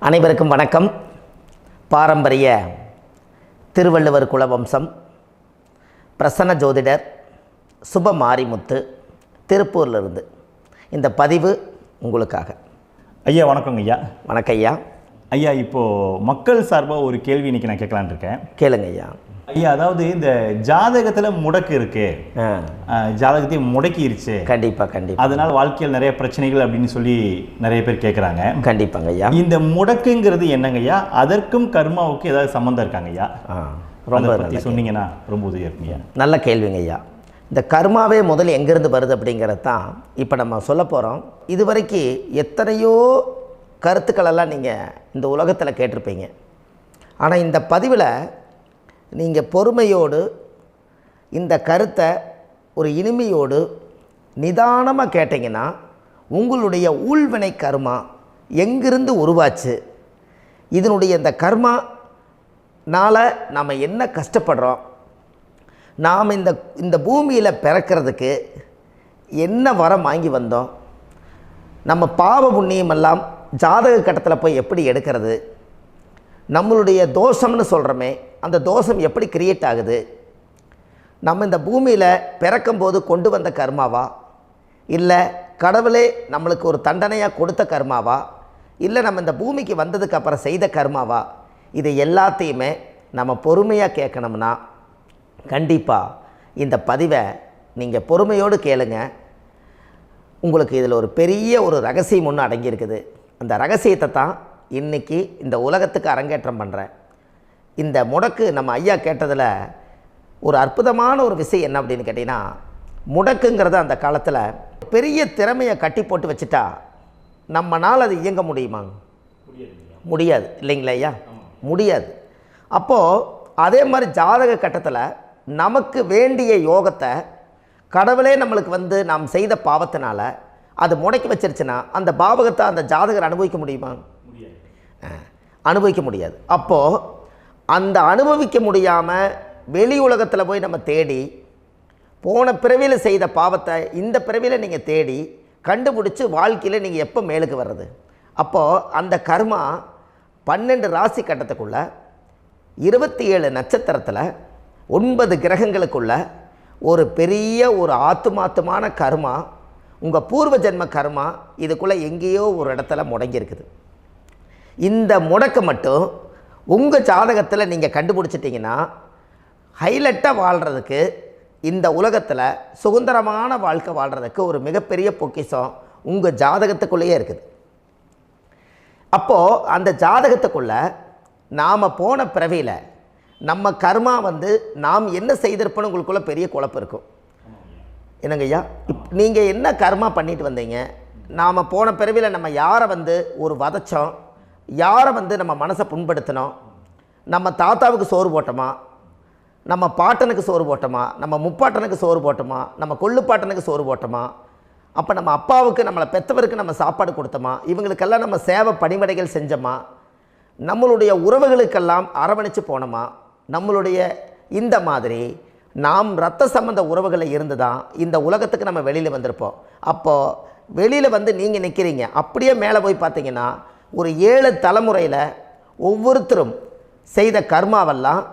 அனைவருக்கும் வணக்கம். பாரம்பரிய திருவள்ளுவர் குலவம்சம் பிரசன்ன ஜோதிடர் சுப மாரிமுத்து திருப்பூரிலிருந்து இந்த பதிவு உங்களுக்காக. ஐயா வணக்கங்க ஐயா. வணக்கம் ஐயா. ஐயா இப்போது மக்கள் சார்பாக ஒரு கேள்வி இன்றைக்கி நான் கேட்கலான் இருக்கேன். கேளுங்க ஐயா. ஐயா அதாவது இந்த ஜாதகத்தில் முடக்கு இருக்கு, ஜாதகத்தையும் முடக்கிருச்சு, கண்டிப்பாக அதனால் வாழ்க்கையில் நிறைய பிரச்சனைகள் அப்படின்னு சொல்லி நிறைய பேர் கேட்குறாங்க. கண்டிப்பாங்க ஐயா. இந்த முடக்குங்கிறது என்னங்க ஐயா? அதற்கும் கர்மாவுக்கு ஏதாவது சம்மந்தம் இருக்காங்க ஐயா? ரொம்ப பற்றி சொன்னீங்கன்னா ரொம்ப உதவியாக இருக்குங்க. நல்ல கேள்விங்க ஐயா. இந்த கர்மாவே முதல்ல எங்கேருந்து வருது அப்படிங்கிறது தான் இப்போ நம்ம சொல்ல போகிறோம். இதுவரைக்கும் எத்தனையோ கருத்துக்களெல்லாம் நீங்கள் இந்த உலகத்தில் கேட்டிருப்பீங்க. ஆனால் இந்த பதிவில் நீங்கள் பொறுமையோடு இந்த கருத்தை ஒரு இனிமையோடு நிதானமாக கேட்டிங்கன்னா உங்களுடைய ஊழ்வினை கர்மா எங்கிருந்து உருவாச்சு, இதனுடைய இந்த கர்மானால் நாம் என்ன கஷ்டப்படுறோம், நாம் இந்த பூமியில் பிறக்கிறதுக்கு என்ன வரம் வாங்கி வந்தோம், நம்ம பாவ புண்ணியமெல்லாம் ஜாதக கட்டத்தில் போய் எப்படி எடுக்கிறது, நம்மளுடைய தோஷம்னு சொல்கிறோமே அந்த தோஷம் எப்படி கிரியேட் ஆகுது, நம்ம இந்த பூமியில் பிறக்கும்போது கொண்டு வந்த கர்மாவா, இல்லை கடவுளே நம்மளுக்கு ஒரு தண்டனையாக கொடுத்த கர்மாவா, இல்லை நம்ம இந்த பூமிக்கு வந்ததுக்கு அப்புறம் செய்த கர்மாவா, இது எல்லாத்தையுமே நம்ம பொறுமையாக கேட்கணும்னா கண்டிப்பாக இந்த பதிவை நீங்கள் பொறுமையோடு கேளுங்க. உங்களுக்கு இதில் ஒரு பெரிய ஒரு ரகசியம் ஒன்று அடங்கியிருக்குது. அந்த ரகசியத்தை தான் இன்றைக்கி இந்த உலகத்துக்கு அரங்கேற்றம் பண்ணுறேன். இந்த முடக்கு நம்ம ஐயா கேட்டதில் ஒரு அற்புதமான ஒரு விஷயம் என்ன அப்படின்னு கேட்டிங்கன்னா, முடக்குங்கிறது அந்த காலத்தில் பெரிய திறமையை கட்டி போட்டு வச்சுட்டா நம்மனால் அது இயங்க முடியுமாங்க? முடியாது இல்லைங்களா ஐயா? முடியாது. அப்போது அதே மாதிரி ஜாதக கட்டத்தில் நமக்கு வேண்டிய யோகத்தை கடவுளே நம்மளுக்கு நாம் செய்த பாவத்தினால அது முடக்கி வச்சிருச்சுன்னா அந்த பாவகத்தை அந்த ஜாதகர் அனுபவிக்க முடியுமா? அனுபவிக்க முடியாது. அப்போது அந்த அனுபவிக்க முடியாமல் வெளி உலகத்தில் போய் நம்ம தேடி போன பிறவியில் செய்த பாவத்தை இந்த பிறவியில் நீங்கள் தேடி கண்டுபிடிச்சி வாழ்க்கையில் நீங்கள் எப்போ மேலுக்கு வர்றது? அப்போது அந்த கர்மா 12 ராசி கட்டத்துக்குள்ள 27 நட்சத்திரத்தில் 9 கிரகங்களுக்குள்ள ஒரு பெரிய ஒரு ஆத்துமாத்துமான கர்மா, உங்கள் பூர்வ ஜென்ம கர்மா இதுக்குள்ளே எங்கேயோ ஒரு இடத்துல முடங்கியிருக்குது. இந்த முடக்க மட்டும் உங்கள் ஜாதகத்தில் நீங்கள் கண்டுபிடிச்சிட்டிங்கன்னா ஹைலைட்டாக வாழ்கிறதுக்கு, இந்த உலகத்தில் சுதந்திரமான வாழ்க்கை வாழ்கிறதுக்கு ஒரு மிகப்பெரிய பொக்கிஷம் உங்கள் ஜாதகத்துக்குள்ளேயே இருக்குது. அப்போது அந்த ஜாதகத்துக்குள்ளே நாம் போன பிறவியில் நம்ம கர்மா நாம் என்ன செய்திருப்போன்னு உங்களுக்குள்ளே பெரிய குழப்பம் இருக்கும். என்னங்க ஐயா, நீங்கள் என்ன கர்மா பண்ணிட்டு வந்தீங்க, நாம் போன பிறவியில் நம்ம யாரை ஒரு வதச்சோம், யாரை நம்ம மனசை புண்படுத்தினோம், நம்ம தாத்தாவுக்கு சோறு போட்டோமா, நம்ம பாட்டனுக்கு சோறு போட்டோமா, நம்ம முப்பாட்டனுக்கு சோறு போட்டோமா, நம்ம கொள்ளுப்பாட்டனுக்கு சோறு போட்டோமா, அப்போ நம்ம அப்பாவுக்கு நம்மளை பெற்றவருக்கு நம்ம சாப்பாடு கொடுத்தோமா, இவங்களுக்கெல்லாம் நம்ம சேவை பணிமடைகள் செஞ்சோமா, நம்மளுடைய உறவுகளுக்கெல்லாம் அரவணைச்சு போனோமா, நம்மளுடைய இந்த மாதிரி நாம் இரத்த சம்பந்த உறவுகளை இருந்து தான் இந்த உலகத்துக்கு நம்ம வெளியில் வந்திருப்போம். அப்போது வெளியில் நீங்கள் நிற்கிறீங்க, அப்படியே மேலே போய் பார்த்தீங்கன்னா ஒரு 7 தலைமுறையில் ஒவ்வொருத்தரும் செய்த கர்மாவெல்லாம்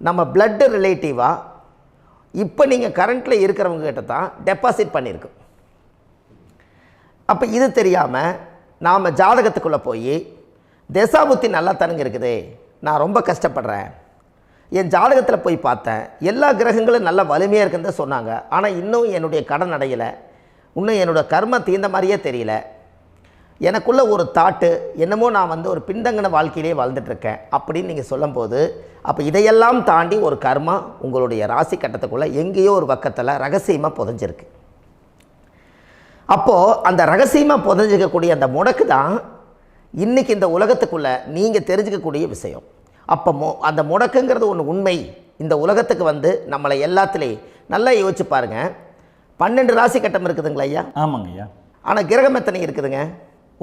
நம்ம பிளட்டு ரிலேட்டிவாக இப்போ நீங்கள் கரண்ட்டில் இருக்கிறவங்க கிட்ட தான் டெபாசிட் பண்ணியிருக்கோம். அப்போ இது தெரியாமல் நாம் ஜாதகத்துக்குள்ளே போய் தசாபுத்தி நல்லா தனுங்க இருக்குது, நான் ரொம்ப கஷ்டப்படுறேன், என் ஜாதகத்தில் போய் பார்த்தேன் எல்லா கிரகங்களும் நல்ல வலிமையாக இருக்குன்னு தான் சொன்னாங்க, ஆனால் இன்னும் என்னுடைய கடன் அடையலை, இன்னும் என்னோடய கர்ம தீர்ந்த மாதிரியே தெரியல, எனக்குள்ளே ஒரு தாட்டு என்னமோ நான் ஒரு பின்தங்கின வாழ்க்கையிலே வாழ்ந்துட்டுருக்கேன் அப்படின்னு நீங்கள் சொல்லும்போது, அப்போ இதையெல்லாம் தாண்டி ஒரு கர்மா உங்களுடைய ராசி கட்டத்துக்குள்ளே எங்கேயோ ஒரு பக்கத்தில் ரகசியமாக புதைஞ்சிருக்கு. அப்போது அந்த ரகசியமாக புதைஞ்சிக்கக்கூடிய அந்த முடக்கு தான் இன்றைக்கி இந்த உலகத்துக்குள்ளே நீங்கள் தெரிஞ்சுக்கக்கூடிய விஷயம். அப்போ அந்த முடக்குங்கிறது ஒன்று உண்மை. இந்த உலகத்துக்கு நம்மளை எல்லாத்துலேயும் நல்லா யோசிச்சு பாருங்கள். 12 ராசி கட்டம் இருக்குதுங்களா ஐயா? ஆமாங்க ஐயா. ஆனால் கிரகம் எத்தனை இருக்குதுங்க?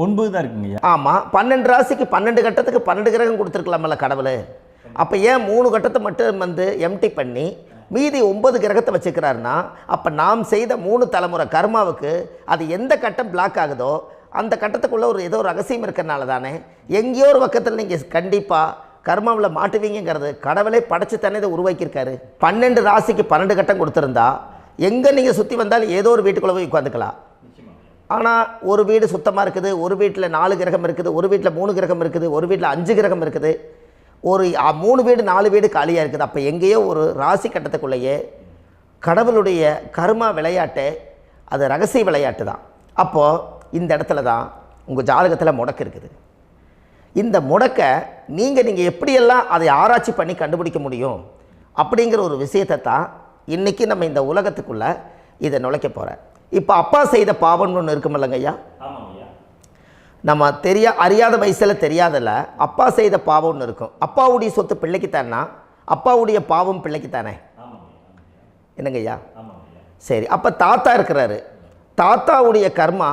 9 தான் இருக்குங்க ஐயா. ஆமாம், 12 ராசிக்கு 12 கட்டத்துக்கு 12 கிரகம் கொடுத்துருக்கலாமல்ல கடவுள். அப்போ ஏன் 3 கட்டத்தை மட்டும் எம்டி பண்ணி மீதி 9 கிரகத்தை வச்சுக்கிறாருன்னா, அப்போ நாம் செய்த 3 தலைமுறை கர்மாவுக்கு அது எந்த கட்டம் பிளாக் ஆகுதோ அந்த கட்டத்துக்குள்ளே ஏதோ ஒரு ரகசியம் இருக்கிறனால தானே எங்கேயோ ஒரு பக்கத்தில் நீங்கள் கண்டிப்பாக கர்மாவில் மாட்டுவீங்கிறது கடவுளே படைச்சு தானே இதை உருவாக்கியிருக்காரு. 12 ராசிக்கு 12 கட்டம் கொடுத்துருந்தா எங்கே நீங்கள் சுற்றி வந்தாலும் ஏதோ ஒரு வீட்டுக்குள்ளே போய் உட்காந்துக்கலாம். ஆனால் ஒரு வீடு சுத்தமாக இருக்குது, ஒரு வீட்டில் 4 கிரகம் இருக்குது, ஒரு வீட்டில் 3 கிரகம் இருக்குது, ஒரு வீட்டில் 5 கிரகம் இருக்குது, ஒரு 3 வீடு 4 வீடு காலியாக இருக்குது. அப்போ எங்கேயோ ஒரு ராசி கட்டத்துக்குள்ளேயே கடவுளுடைய கர்மா விளையாட்டு, அது ரகசிய விளையாட்டு தான். அப்போது இந்த இடத்துல தான் உங்கள் ஜாதகத்தில் முடக்கு இருக்குது. இந்த முடக்கை நீங்கள் எப்படியெல்லாம் அதை ஆராய்ச்சி பண்ணி கண்டுபிடிக்க முடியும் அப்படிங்கிற ஒரு விஷயத்தை தான் இன்றைக்கி நம்ம இந்த உலகத்துக்குள்ளே இதை நுழைக்க போகிறேன். இப்போ அப்பா செய்த பாவம்னு ஒன்று இருக்குமில்லங்க ஐயா, நம்ம அறியாத வயசில் தெரியாதில்ல, அப்பா செய்த பாவம்னு இருக்கும். அப்பாவுடைய சொத்து பிள்ளைக்குத்தானா, அப்பாவுடைய பாவம் பிள்ளைக்குத்தானே, என்னங்க ஐயா? சரி, அப்போ தாத்தா இருக்கிறாரு, தாத்தாவுடைய கர்மா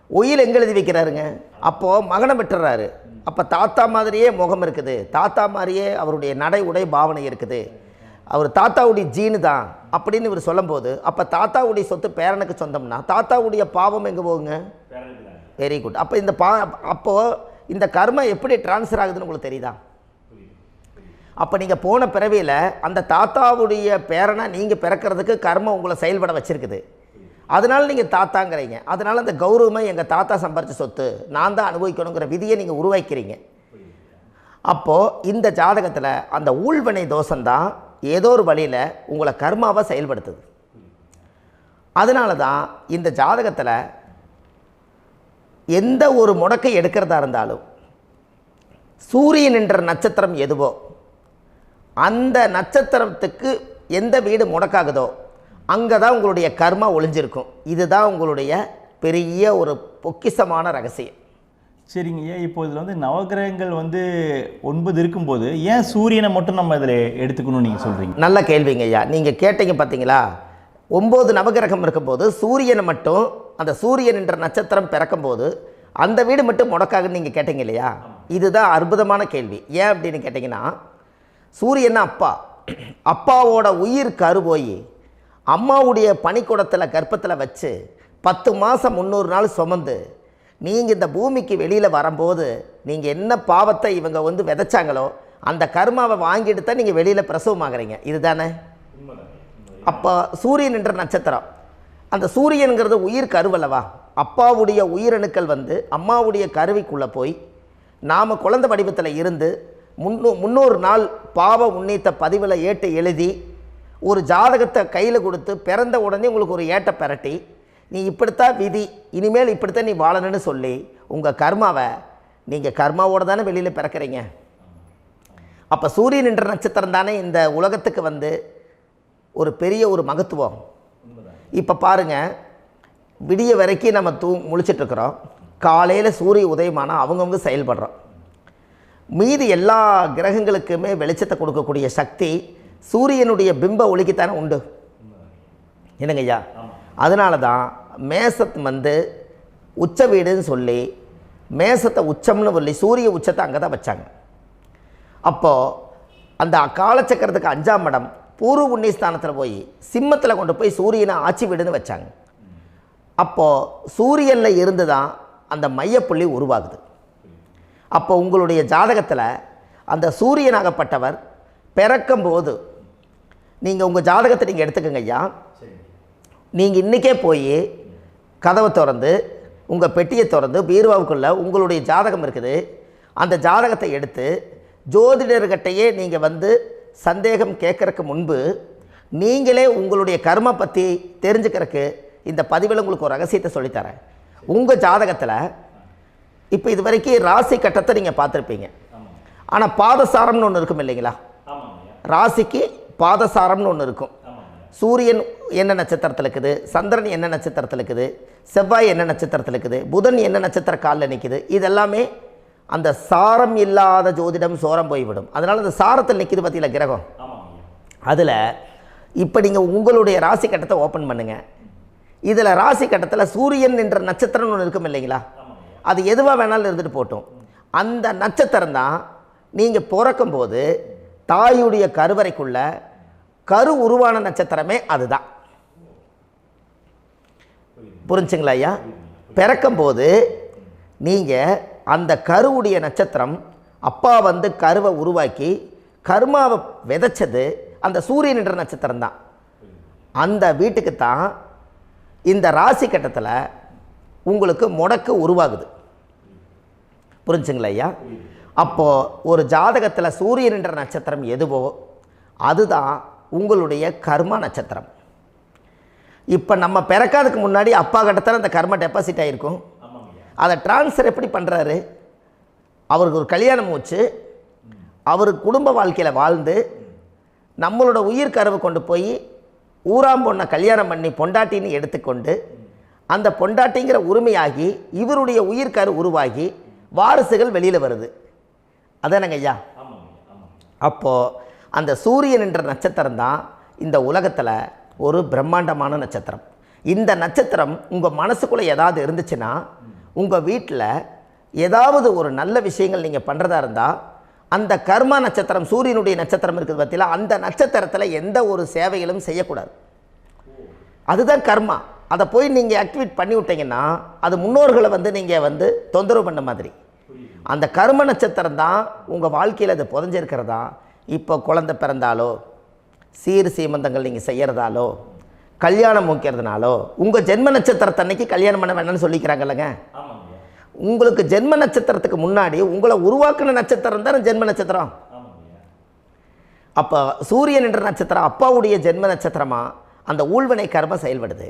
உயிர் எங்கே எழுதி வைக்கிறாருங்க? அப்போது மகனை விட்டுறாரு. அப்போ தாத்தா மாதிரியே முகம் இருக்குது, தாத்தா மாதிரியே அவருடைய நடை உடை பாவனை இருக்குது, அவர் தாத்தாவுடைய ஜீனு தான் அப்படின்னு இவர் சொல்லும்போது, அப்போ தாத்தாவுடைய சொத்து பேரனுக்கு சொந்தம்னா தாத்தாவுடைய பாவம் எங்கே போகுங்க? Very good. அப்போ அப்போது இந்த கர்மா எப்படி டிரான்ஸ்ஃபர் ஆகுதுன்னு உங்களுக்கு தெரியுதா? அப்போ நீங்கள் போன பிறவியில் அந்த தாத்தாவுடைய பேரனை நீங்கள் பிறக்கிறதுக்கு கர்மம் உங்களை செயல்பட வச்சுருக்குது. அதனால் நீங்கள் தாத்தாங்கிறீங்க. அதனால் அந்த கௌரவமாக எங்கள் தாத்தா சம்பாரித்த சொத்து நான் தான் அனுபவிக்கணுங்கிற விதியை நீங்கள் உருவாக்கிறீங்க. அப்போது இந்த ஜாதகத்தில் அந்த ஊழ்வினை தோஷந்தான் ஏதோ ஒரு வழியில் உங்களை கர்மாவை செயல்படுத்துது. அதனால தான் இந்த ஜாதகத்தில் எந்த ஒரு முடக்கை எடுக்கிறதா இருந்தாலும் சூரியன் என்ற நட்சத்திரம் எதுவோ அந்த நட்சத்திரத்துக்கு எந்த வீடு முடக்காகுதோ அங்கே தான் உங்களுடைய கர்மா ஒளிஞ்சிருக்கும். இதுதான் உங்களுடைய பெரிய ஒரு பொக்கிஷமான ரகசியம். சரிங்க ஐயா, இப்போ இதில் நவகிரகங்கள் 9 இருக்கும்போது ஏன் சூரியனை மட்டும் நம்ம இதில் எடுத்துக்கணும்னு நீங்கள் சொல்கிறீங்க? நல்ல கேள்விங்க ஐயா. நீங்கள் கேட்டீங்க பார்த்தீங்களா, 9 நவகிரகம் இருக்கும்போது சூரியனை மட்டும், அந்த சூரியன் என்ற நட்சத்திரம் பிறக்கும்போது அந்த வீடு மட்டும் முடக்காகுன்னு நீங்கள் கேட்டீங்க இல்லையா? இதுதான் அற்புதமான கேள்வி. ஏன் அப்படின்னு கேட்டிங்கன்னா, சூரியன்னா அப்பாவோட உயிர் கரு போய் அம்மாவுடைய பனிக்கூடத்தில் கர்ப்பத்தில் வச்சு 10 மாதம் 300 நாள் சுமந்து நீங்கள் இந்த பூமிக்கு வெளியில் வரும்போது நீங்கள் என்ன பாவத்தை இவங்க விதைச்சாங்களோ அந்த கர்மாவை வாங்கிட்டு தான் நீங்கள் வெளியில் பிரசவமாகறீங்க. இதுதானே? அப்போ சூரியன் என்ற நட்சத்திரம், அந்த சூரியனுங்கிறது உயிர் கருவல்லவா, அப்பாவுடைய உயிரணுக்கள் அம்மாவுடைய கருவிக்குள்ளே போய் நாம் குழந்தை வடிவத்தில் இருந்து 300 நாள் பாவ உண்ணீத்த பதிவில் ஏட்டு எழுதி ஒரு ஜாதகத்தை கையில் கொடுத்து பிறந்த உடனே உங்களுக்கு ஒரு ஏட்டை பெரட்டி நீ இப்படித்தான் விதி, இனிமேல் இப்படித்தான் நீ வாழணும்னு சொல்லி உங்கள் கர்மாவை நீங்கள் கர்மாவோடு தானே வெளியில் பிறக்கிறீங்க. அப்போ சூரியன் என்ற நட்சத்திரம் தானே இந்த உலகத்துக்கு ஒரு பெரிய ஒரு மகத்துவம். இப்போ பாருங்கள், விடிய வரைக்கும் நம்ம முழிச்சிட்ருக்குறோம், காலையில் சூரிய உதயமானால் அவங்கவுங்க செயல்படுறோம். மீதி எல்லா கிரகங்களுக்குமே வெளிச்சத்தை கொடுக்கக்கூடிய சக்தி சூரியனுடைய பிம்ப ஒளிக்குத்தானே உண்டு, என்னங்க ஐயா? அதனால தான் மேசத்து உச்ச வீடுன்னு சொல்லி மேசத்தை உச்சம்னு சொல்லி சூரிய உச்சத்தை அங்கே தான் வச்சாங்க. அப்போது அந்த காலச்சக்கரத்துக்கு 5ஆம் இடம் பூர்வ புண்ணியஸ்தானத்தில் போய் சிம்மத்தில் கொண்டு போய் சூரியனை ஆட்சி வீடுன்னு வச்சாங்க. அப்போது சூரியனில் இருந்து தான் அந்த மையப்புள்ளி உருவாகுது. அப்போ உங்களுடைய ஜாதகத்தில் அந்த சூரியனாகப்பட்டவர் பிறக்கும்போது நீங்கள் உங்கள் ஜாதகத்தை நீங்கள் எடுத்துக்கங்க ஐயா. நீங்கள் இன்றைக்கே போய் கதவை திறந்து உங்கள் பெட்டியை திறந்து பீர்வாவுக்குள்ளே உங்களுடைய ஜாதகம் இருக்குது, அந்த ஜாதகத்தை எடுத்து ஜோதிடர்கிட்டையே நீங்கள் சந்தேகம் கேட்குறக்கு முன்பு நீங்களே உங்களுடைய கர்ம பற்றி தெரிஞ்சுக்கிறதுக்கு இந்த பதிவில் உங்களுக்கு ஒரு ரகசியத்தை சொல்லித்தரேன். உங்கள் ஜாதகத்தில் இப்போ இது வரைக்கும் ராசி கட்டத்தை நீங்கள் பார்த்துருப்பீங்க, ஆனால் பாதசாரம்னு ஒன்று இருக்கும் இல்லைங்களா? ராசிக்கு பாதசாரம்னு ஒன்று இருக்கும். சூரியன் என்ன நட்சத்திரத்தில் இருக்குது, சந்திரன் என்ன நட்சத்திரத்தில் இருக்குது, செவ்வாய் என்ன நட்சத்திரத்தில் இருக்குது, புதன் என்ன நட்சத்திர காலில் நிற்குது, இதெல்லாமே அந்த சாரம் இல்லாத ஜோதிடம் சோரம் போய்விடும். அதனால் அந்த சாரத்தில் நிற்கிது பார்த்தீங்களா கிரகம், அதில் இப்போ நீங்கள் உங்களுடைய ராசி கட்டத்தை ஓப்பன் பண்ணுங்கள். இதில் ராசி கட்டத்தில் சூரியன் என்ற நட்சத்திரம்னு ஒன்று இருக்கும் இல்லைங்களா? அது எதுவாக வேணாலும் இருந்துட்டு போட்டோம். அந்த நட்சத்திரம் தான் நீங்கள் பிறக்கும்போது தாயுடைய கருவறைக்குள்ள கரு உருவான நட்சத்திரமே அதுதான். புரிஞ்சுங்களா ஐயா? பிறக்கும்போது நீங்கள் அந்த கருவுடைய நட்சத்திரம் அப்பா வந்து கருவை உருவாக்கி கர்மாவை விதைச்சது அந்த சூரியன் என்ற நட்சத்திரம் தான். அந்த வீட்டுக்கு தான் இந்த ராசி கட்டத்தில் உங்களுக்கு முடக்கு உருவாகுது. புரிஞ்சுங்களா ஐயா? அப்போது ஒரு ஜாதகத்தில் சூரியன் என்ற நட்சத்திரம் எதுவோ அதுதான் உங்களுடைய கர்மா நட்சத்திரம். இப்போ நம்ம பிறக்காதுக்கு முன்னாடி அப்பா கட்டத்தில் அந்த கர்மா டெபாசிட் ஆகிருக்கும். அதை ட்ரான்ஸ்ஃபர் எப்படி பண்ணுறாரு? அவருக்கு ஒரு கல்யாணம் வச்சு அவர் குடும்ப வாழ்க்கையில் வாழ்ந்து நம்மளோட உயிர் கருவை கொண்டு போய் ஊராம் பொண்ணை கல்யாணம் பண்ணி பொண்டாட்டின்னு எடுத்துக்கொண்டு அந்த பொண்டாட்டிங்கிற உரிமையாகி இவருடைய உயிர் கரு உருவாகி வாரிசுகள் வெளியில் வருது. அதானங்க ஐயா? அப்போது அந்த சூரியன் என்ற நட்சத்திரம் தான் இந்த உலகத்தில் ஒரு பிரம்மாண்டமான நட்சத்திரம். இந்த நட்சத்திரம் உங்கள் மனசுக்குள்ளே ஏதாவது இருந்துச்சுன்னா உங்கள் வீட்டில் ஏதாவது ஒரு நல்ல விஷயங்கள் நீங்கள் பண்ணுறதா இருந்தால் அந்த கர்மா நட்சத்திரம் சூரியனுடைய நட்சத்திரம் இருக்குது பார்த்தீங்களா, அந்த நட்சத்திரத்தில் எந்த ஒரு சேவைகளும் செய்யக்கூடாது. அதுதான் கர்மா. அதை போய் நீங்கள் ஆக்டிவேட் பண்ணி விட்டீங்கன்னா அது முன்னோர்களை வந்து நீங்கள் வந்து தொந்தரவு பண்ண மாதிரி. அந்த கர்ம நட்சத்திரம் தான் உங்கள் வாழ்க்கையில் அது புதஞ்சிருக்கிறதா. இப்போ குழந்தை பிறந்தாலோ சீர் சீமந்தங்கள் நீங்கள் செய்கிறதாலோ கல்யாணம் முக்கிறதுனாலோ உங்கள் ஜென்ம நட்சத்திரத்தன்னைக்கு கல்யாணம் பண்ண வேண்டாம்னு சொல்லிக்கிறாங்கல்லங்க. உங்களுக்கு ஜென்ம நட்சத்திரத்துக்கு முன்னாடி உங்களை உருவாக்குன நட்சத்திரம் தான் ஜென்ம நட்சத்திரம். அப்போ சூரியன் என்ற நட்சத்திரம் அப்பாவுடைய ஜென்ம நட்சத்திரமாக அந்த ஊழ்வினை கர்மம் செயல்படுது.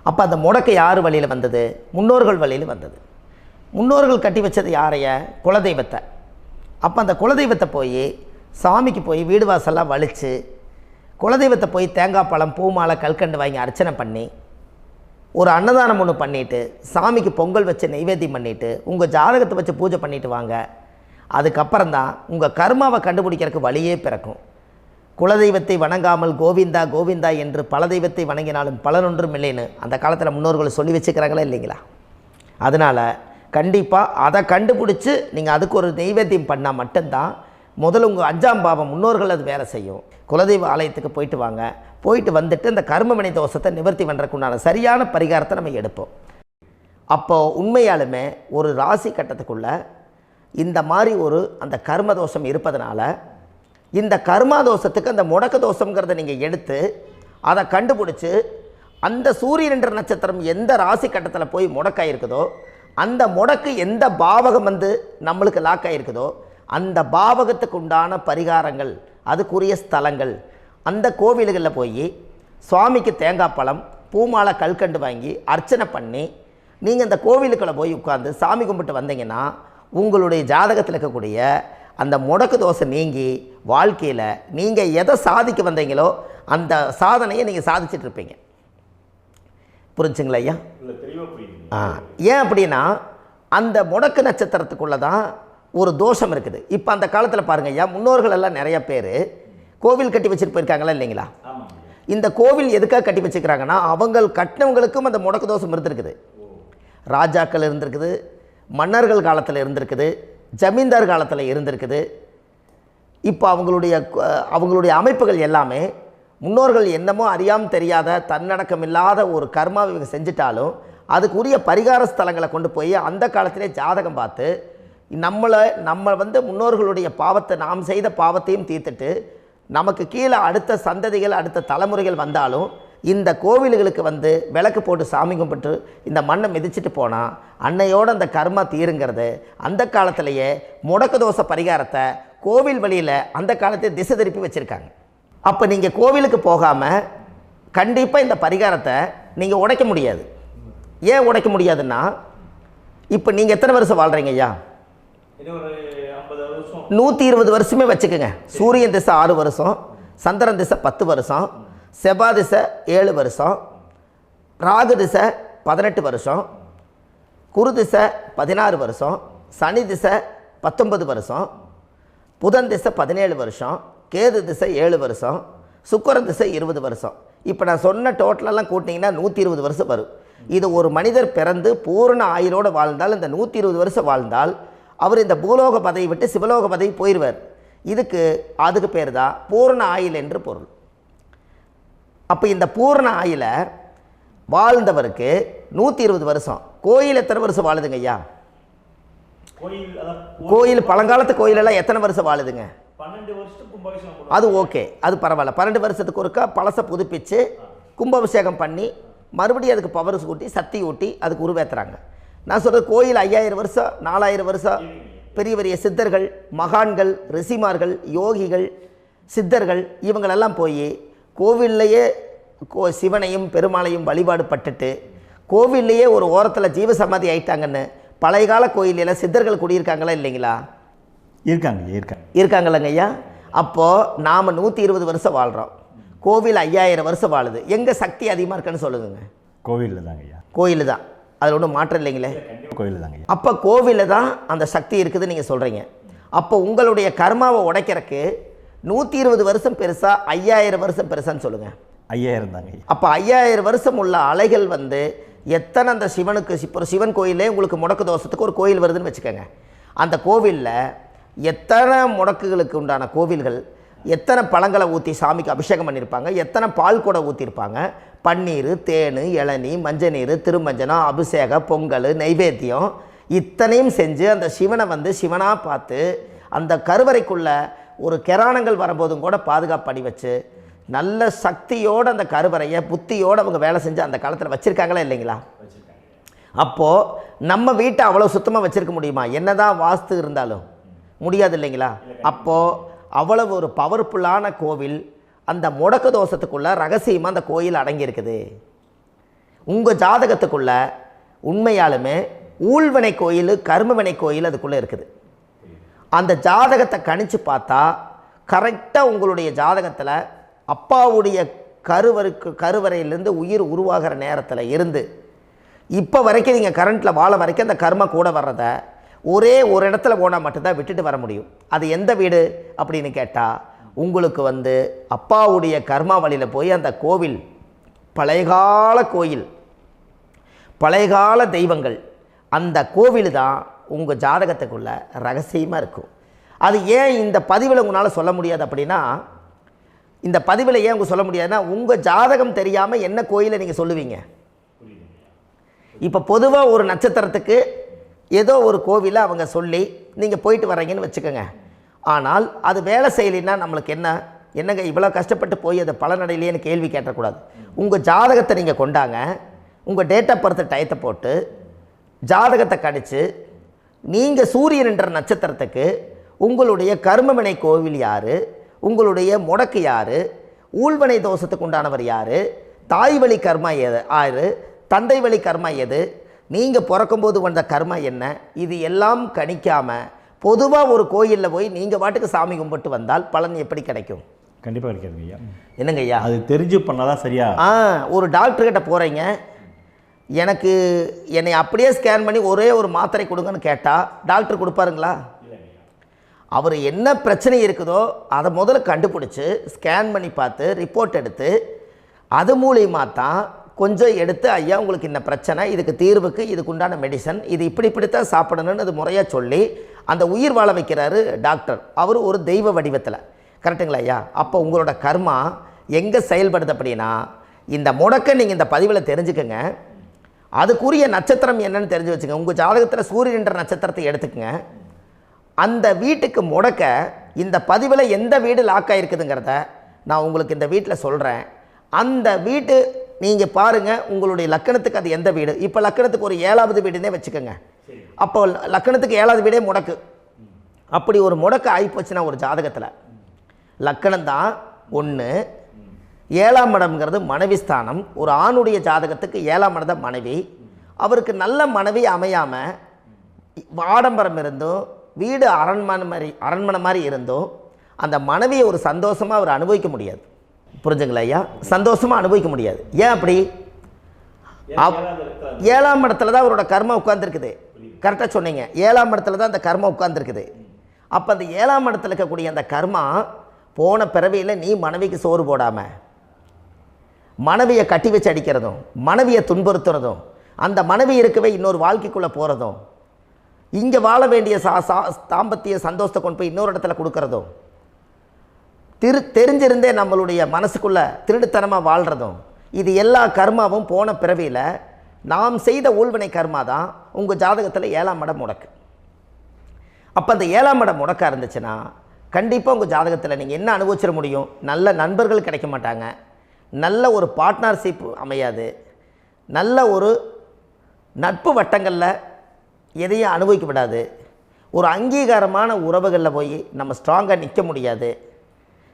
அப்போ அந்த முடக்கு யார் வழியில் வந்தது? முன்னோர்கள் வழியில் வந்தது. முன்னோர்கள் கட்டி வச்சது யாரைய? குலதெய்வத்தை. அப்போ அந்த குலதெய்வத்தை போய் சாமிக்கு போய் வீடு வாசல்லாம் வலித்து குலதெய்வத்தை போய் தேங்காய் பழம் பூ மாலை கல்கண்டு வாங்கி அர்ச்சனை பண்ணி ஒரு அன்னதானம் ஒன்று பண்ணிவிட்டு சாமிக்கு பொங்கல் வச்சு நைவேத்தியம் பண்ணிவிட்டு உங்கள் ஜாதகத்தை வச்சு பூஜை பண்ணிவிட்டு வாங்க. அதுக்கப்புறம் தான் உங்கள் கர்மாவை கண்டுபிடிக்கிறதுக்கு வழியே பிறக்கும். குலதெய்வத்தை வணங்காமல் கோவிந்தா கோவிந்தா என்று பல தெய்வத்தை வணங்கினாலும் பலனொன்றும் இல்லைன்னு அந்த காலத்தில் முன்னோர்கள் சொல்லி வச்சுக்கிறாங்களா இல்லைங்களா? அதனால் கண்டிப்பாக அதை கண்டுபிடிச்சி நீங்கள் அதுக்கு ஒரு நைவேத்தியம் பண்ணால் மட்டும்தான் முதல்ல உங்கள் 5ஆம் பாவம் முன்னோர்கள் அது வேலை செய்யும். குலதெய்வ ஆலயத்துக்கு போயிட்டு வாங்க. போயிட்டு வந்துட்டு இந்த கர்மவினை தோஷத்தை நிவர்த்தி பண்ணுறதுக்குண்டான சரியான பரிகாரத்தை நம்ம எடுப்போம். அப்போது உண்மையாலுமே ஒரு ராசி கட்டத்துக்குள்ளே இந்த மாதிரி ஒரு அந்த கர்ம தோஷம் இருப்பதனால இந்த கர்மா தோஷத்துக்கு அந்த முடக்க தோஷங்கிறத நீங்கள் எடுத்து அதை கண்டுபிடிச்சி அந்த சூரியன் என்ற நட்சத்திரம் எந்த ராசி கட்டத்தில் போய் முடக்காயிருக்குதோ அந்த முடக்கு எந்த பாவகம் வந்து நம்மளுக்கு லாக் ஆகிருக்குதோ அந்த பாவகத்துக்கு உண்டான பரிகாரங்கள் அதுக்குரிய ஸ்தலங்கள் அந்த கோவில்களில் போய் சுவாமிக்கு தேங்காய் பழம் பூமாலை கல்கண்டு வாங்கி அர்ச்சனை பண்ணி நீங்கள் இந்த கோவிலுக்குள்ளே போய் உட்காந்து சாமி கும்பிட்டு வந்தீங்கன்னா உங்களுடைய ஜாதகத்தில் இருக்கக்கூடிய அந்த முடக்கு தோசை நீங்கி வாழ்க்கையில் நீங்கள் எதை சாதிக்க வந்தீங்களோ அந்த சாதனையை நீங்கள் சாதிச்சிட்ருப்பீங்க. புரிஞ்சுங்களா ஐயா? ஏன் அப்படின்னா அந்த முடக்கு நட்சத்திரத்துக்குள்ளே தான் ஒரு தோஷம் இருக்குது. இப்போ அந்த காலத்தில் பாருங்கள் ஐயா, முன்னோர்கள் எல்லாம் நிறைய பேர் கோவில் கட்டி வச்சுட்டு போயிருக்காங்களா இல்லைங்களா? இந்த கோவில் எதுக்காக கட்டி வச்சுக்கிறாங்கன்னா அவங்க கட்டினவங்களுக்கும் அந்த முடக்கு தோஷம் இருந்திருக்குது. ராஜாக்கள் இருந்திருக்குது, மன்னர்கள் காலத்தில் இருந்திருக்குது, ஜமீன்தார் காலத்தில் இருந்திருக்குது. இப்போ அவங்களுடைய அமைப்புகள் எல்லாமே முன்னோர்கள் என்னமோ அறியாமல் தெரியாத தன்னடக்கம் இல்லாத ஒரு கர்மாவை இவங்க செஞ்சிட்டாலும் அதுக்குரிய பரிகார ஸ்தலங்களை கொண்டு போய் அந்த காலத்திலே ஜாதகம் பார்த்து நம்ம வந்து முன்னோர்களுடைய பாவத்தை நாம் செய்த பாவத்தையும் தீர்த்துட்டு நமக்கு கீழே அடுத்த சந்ததிகள் அடுத்த தலைமுறைகள் வந்தாலும் இந்த கோவில்களுக்கு வந்து விளக்கு போட்டு சாமி கும்பிட்டு இந்த மண்ணை மிதிச்சிட்டு போனால் அன்னையோடு அந்த கர்மா தீருங்கிறது அந்த காலத்திலேயே முடக்க தோஷ பரிகாரத்தை கோவில் வழியில் அந்த காலத்தை திசை திருப்பி வச்சுருக்காங்க. அப்போ நீங்கள் கோவிலுக்கு போகாமல் கண்டிப்பாக இந்த பரிகாரத்தை நீங்கள் உடைக்க முடியாது. ஏன் உடைக்க முடியாதுன்னா இப்போ நீங்கள் எத்தனை வருஷம் வாழ்கிறீங்க ஐயா? 120 வருஷமே வச்சுக்கோங்க. சூரியன் திசை 6 வருஷம், சந்திரன் திசை 10 வருஷம், செவ்வாய் திசை 7 வருஷம், ராகு திசை 18 வருஷம், குரு திசை 16 வருஷம், சனி திசை 19 வருஷம், புதன் திசை 17 வருஷம், கேது திசை 7 வருஷம், சுக்கிரன் திசை 20 வருஷம். இப்போ நான் சொன்ன டோட்டலெல்லாம் கூட்டிங்கன்னா 120 வருஷம் வரும். இது ஒரு மனிதர் பிறந்து பூரண ஆயுளோடு வாழ்ந்தால் இந்த 120 வருஷம் வாழ்ந்தால் அவர் இந்த பூலோக பதவி விட்டு சிவலோக பதவி போயிடுவார். அதுக்கு பேர் தான் பூரண ஆயுள் என்று பொருள். அப்போ இந்த பூரண ஆயுளை வாழ்ந்தவருக்கு 120 வருஷம். கோயில் எத்தனை வருஷம் வாழுதுங்க ஐயா? கோயில் பழங்காலத்து கோயிலெல்லாம் எத்தனை வருஷம் வாழுதுங்க? 12 வருஷத்துக்கு கும்பாபிஷேகம். அது ஓகே, அது பரவாயில்ல. 12 வருஷத்துக்கு ஒருக்கா பழசை புதுப்பிச்சு கும்பாபிஷேகம் பண்ணி மறுபடியும் அதுக்கு பவர் ஊட்டி சக்தி ஊட்டி அதுக்கு உருவேற்றுறாங்க. நான் சொல்கிறது கோயில் 5000 வருஷம் 4000 வருஷம் பெரிய பெரிய சித்தர்கள், மகான்கள், ரிஷிமார்கள், யோகிகள், சித்தர்கள் இவங்களெல்லாம் போய் கோவில்லையே சிவனையும் பெருமாளையும் வழிபாடு பட்டுட்டு கோவில்லையே ஒரு ஓரத்தில் ஜீவசமாதி ஆயிட்டாங்கன்னு பழைய கால கோயிலில் சித்தர்கள் குடியிருக்காங்களா இல்லைங்களா? இருக்காங்கல்லங்க ஐயா. அப்போது நாம் 120 வருஷம் வாழ்கிறோம், கோவில் 5000 வருஷம் வாழுது. எங்கே சக்தி அதிகமாக இருக்குன்னு சொல்லுங்க? கோவிலில் தாங்க ஐயா. கோயில் தான், அதில் ஒன்றும் மாற்றம் இல்லைங்களே. கோயில் தாங்க. அப்போ கோவிலில் தான் அந்த சக்தி இருக்குதுன்னு நீங்கள் சொல்கிறீங்க. அப்போ உங்களுடைய கர்மாவை உடைக்கிறதுக்கு 120 வருஷம் பெருசா 5000 வருஷம் பெருசான்னு சொல்லுங்கள்? 5000 தாங்க. அப்போ 5000 வருஷம் உள்ள அலைகள் எத்தனை அந்த சிவனுக்கு இப்போ சிவன் கோயிலே உங்களுக்கு முடக்கு தோஷத்துக்கு ஒரு கோயில் வருதுன்னு வச்சுக்கோங்க. அந்த கோவிலில் எத்தனை முடக்குகளுக்கு உண்டான கோவில்கள், எத்தனை பழங்களை ஊற்றி சாமிக்கு அபிஷேகம் பண்ணியிருப்பாங்க, எத்தனை பால் கூட ஊற்றிருப்பாங்க, பன்னீர், தேன், இளநீ, மஞ்சள் நீர், திருமஞ்சனம், அபிஷேகம், பொங்கல், நைவேத்தியம் இத்தனையும் செஞ்சு அந்த சிவனை சிவனாக பார்த்து அந்த கருவறைக்குள்ள ஒரு கிராணங்கள் வரும்போதும் கூட பாதுகாப்பு பண்ணி வச்சு நல்ல சக்தியோடு அந்த கருவறையை புத்தியோடு அவங்க வேலை செஞ்சு அந்த காலத்தில் வச்சுருக்காங்களா இல்லைங்களா? அப்போது நம்ம வீட்டை அவ்வளோ சுத்தமாக வச்சுருக்க முடியுமா? என்னதான் வாஸ்து இருந்தாலும் முடியாது இல்லைங்களா? அப்போது அவ்வளவு ஒரு பவர்ஃபுல்லான கோவில் அந்த முடக்கு தோஷத்துக்குள்ளே ரகசியமாக அந்த கோயில் அடங்கியிருக்குது. உங்கள் ஜாதகத்துக்குள்ளே உண்மையாலுமே ஊழ்வினை கோயில், கர்மவினை கோயில் அதுக்குள்ளே இருக்குது. அந்த ஜாதகத்தை கணிச்சு பார்த்தா கரெக்டாக உங்களுடைய ஜாதகத்தில் அப்பாவுடைய கருவறையிலேருந்து உயிர் உருவாகிற நேரத்தில் இருந்து இப்போ வரைக்கும் நீங்கள் கரண்ட்டில் வாழ வரைக்கும் அந்த கர்ம கூட வர்றதை ஒரே ஒரு இடத்துல போனால் மட்டும்தான் விட்டுட்டு வர முடியும். அது எந்த வீடு அப்படின்னு கேட்டால் உங்களுக்கு அப்பாவுடைய கர்மா வழியில் போய் அந்த கோவில் பழையகால கோயில், பழையகால தெய்வங்கள், அந்த கோவில் தான் உங்கள் ஜாதகத்துக்குள்ள ரகசியமாக இருக்கும். அது ஏன் இந்த பதிவில் உங்களால் சொல்ல முடியாது அப்படின்னா, இந்த பதிவில் ஏன் உங்க சொல்ல முடியாதுன்னா உங்கள் ஜாதகம் தெரியாமல் என்ன கோயிலை நீங்கள் சொல்லுவீங்க? இப்போ பொதுவாக ஒரு நட்சத்திரத்துக்கு ஏதோ ஒரு கோவிலை அவங்க சொல்லி நீங்கள் போயிட்டு வர்றீங்கன்னு வச்சுக்கோங்க. ஆனால் அது வேலை செய்யலைன்னா நம்மளுக்கு என்னங்க இவ்வளோ கஷ்டப்பட்டு போய் அதை பலனடையிலேன்னு கேள்வி கேட்டக்கூடாது. உங்கள் ஜாதகத்தை நீங்கள் கொண்டாங்க, உங்கள் டேட் ஆஃப் பர்த் டயத்தை போட்டு ஜாதகத்தை கணிச்சு நீங்கள் சூரியன் என்ற நட்சத்திரத்துக்கு உங்களுடைய கர்மவினை கோவில் யார், உங்களுடைய முடக்கு யார், ஊழ்வனை தோஷத்துக்கு உண்டானவர் யார், தாய் வழி கர்மா யார், தந்தை வழி கர்மா எது, நீங்கள் பிறக்கும்போது வந்த கர்மா என்ன, இது எல்லாம் கணிக்காமல் பொதுவாக ஒரு கோயிலில் போய் நீங்கள் பாட்டுக்கு சாமி கும்பிட்டு வந்தால் பலன் எப்படி கிடைக்கும்? கண்டிப்பாக கிடைக்காதுங்க ஐயா. என்னங்க ஐயா? அது தெரிஞ்சு பண்ணாதான் சரியா? ஒரு டாக்டர்கிட்ட போகிறீங்க, என்னை அப்படியே ஸ்கேன் பண்ணி ஒரே ஒரு மாத்திரை கொடுங்கன்னு கேட்டால் டாக்டர் கொடுப்பாருங்களா? அவர் என்ன பிரச்சனை இருக்குதோ அதை முதல்ல கண்டுபிடிச்சி ஸ்கேன் பண்ணி பார்த்து ரிப்போர்ட் எடுத்து அது மூலியமாக தான் கொஞ்சம் எடுத்து ஐயா உங்களுக்கு இந்த பிரச்சனை, இதுக்கு தீர்வுக்கு இதுக்குண்டான மெடிசன், இது இப்படித்தான் சாப்பிடணும்னு அது முறையாக சொல்லி அந்த உயிர் வாழ வைக்கிறாரு டாக்டர். அவர் ஒரு தெய்வ வடிவத்தில். கரெக்டுங்களா ஐயா? அப்போ உங்களோட கர்மா எங்கே செயல்படுது அப்படின்னா, இந்த முடக்க நீங்கள் இந்த பதிவில் தெரிஞ்சுக்கங்க. அதுக்குரிய நட்சத்திரம் என்னன்னு தெரிஞ்சு வச்சுங்க. உங்கள் ஜாதகத்தில் சூரியன் என்ற நட்சத்திரத்தை எடுத்துக்கங்க. அந்த வீட்டுக்கு முடக்க இந்த பதிவில் எந்த வீடு லாக் ஆகிருக்குதுங்கிறத நான் உங்களுக்கு இந்த வீட்டில் சொல்கிறேன். அந்த வீட்டு நீங்கள் பாருங்கள், உங்களுடைய லக்கணத்துக்கு அது எந்த வீடு. இப்போ லக்கணத்துக்கு ஒரு 7வது வீடுன்னே வச்சுக்கோங்க. அப்போ லக்கணத்துக்கு 7வது வீடே முடக்கு. அப்படி ஒரு முடக்கு ஆகிப்போச்சுன்னா ஒரு ஜாதகத்தில் லக்கணம் தான் 1, 7ஆம் இடம்ங்கிறது மனைவி ஸ்தானம். ஒரு ஆணுடைய ஜாதகத்துக்கு 7ஆம் இடம் தான் மனைவி. அவருக்கு நல்ல மனைவி அமையாமல் ஆடம்பரம் இருந்தும் வீடு அரண்மனை மாதிரி இருந்தும் அந்த மனைவியை ஒரு சந்தோஷமாக அவர் அனுபவிக்க முடியாது. புரிஞ்சுங்களா ஐயா? சந்தோஷமாக அனுபவிக்க முடியாது. ஏன் அப்படி? 7ஆம் இடத்துல தான் அவரோட கர்மா உட்கார்ந்துருக்குது. கரெக்டாக சொன்னீங்க. 7ஆம் இடத்துல தான் அந்த கர்மா உட்கார்ந்துருக்குது. அப்போ அந்த 7ஆம் இடத்துல இருக்கக்கூடிய அந்த கர்மா போன பிறவியில் நீ மனைவிக்கு சோறு போடாமல் மனைவியை கட்டி வச்சு அடிக்கிறதும், மனைவியை துன்புறுத்துறதும், அந்த மனைவி இருக்கவே இன்னொரு வாழ்க்கைக்குள்ளே போகிறதும், இங்கே வாழ வேண்டிய தாம்பத்திய சந்தோஷத்தை கொண்டு போய் இன்னொரு இடத்துல கொடுக்கறதும், தெரிஞ்சிருந்தே நம்மளுடைய மனசுக்குள்ளே திருடுத்தனமாக வாழ்கிறதும், இது எல்லா கர்மாவும் போன பிறவியில் நாம் செய்த ஊழ்வினை கர்மா தான் உங்கள் ஜாதகத்தில் 7ஆம் இடம் முடக்கு. அப்போ அந்த 7ஆம் இடம் முடக்கா இருந்துச்சுன்னா கண்டிப்பாக உங்கள் ஜாதகத்தில் நீங்கள் என்ன அனுபவிச்சிட முடியும்? நல்ல நண்பர்கள் கிடைக்க மாட்டாங்க, நல்ல ஒரு பார்ட்னர்ஷிப் அமையாது, நல்ல ஒரு நட்பு வட்டங்களில் எதையும் அனுபவிக்க விடாது, ஒரு அங்கீகாரமான உறவுகளில் போய் நம்ம ஸ்ட்ராங்காக நிற்க முடியாது.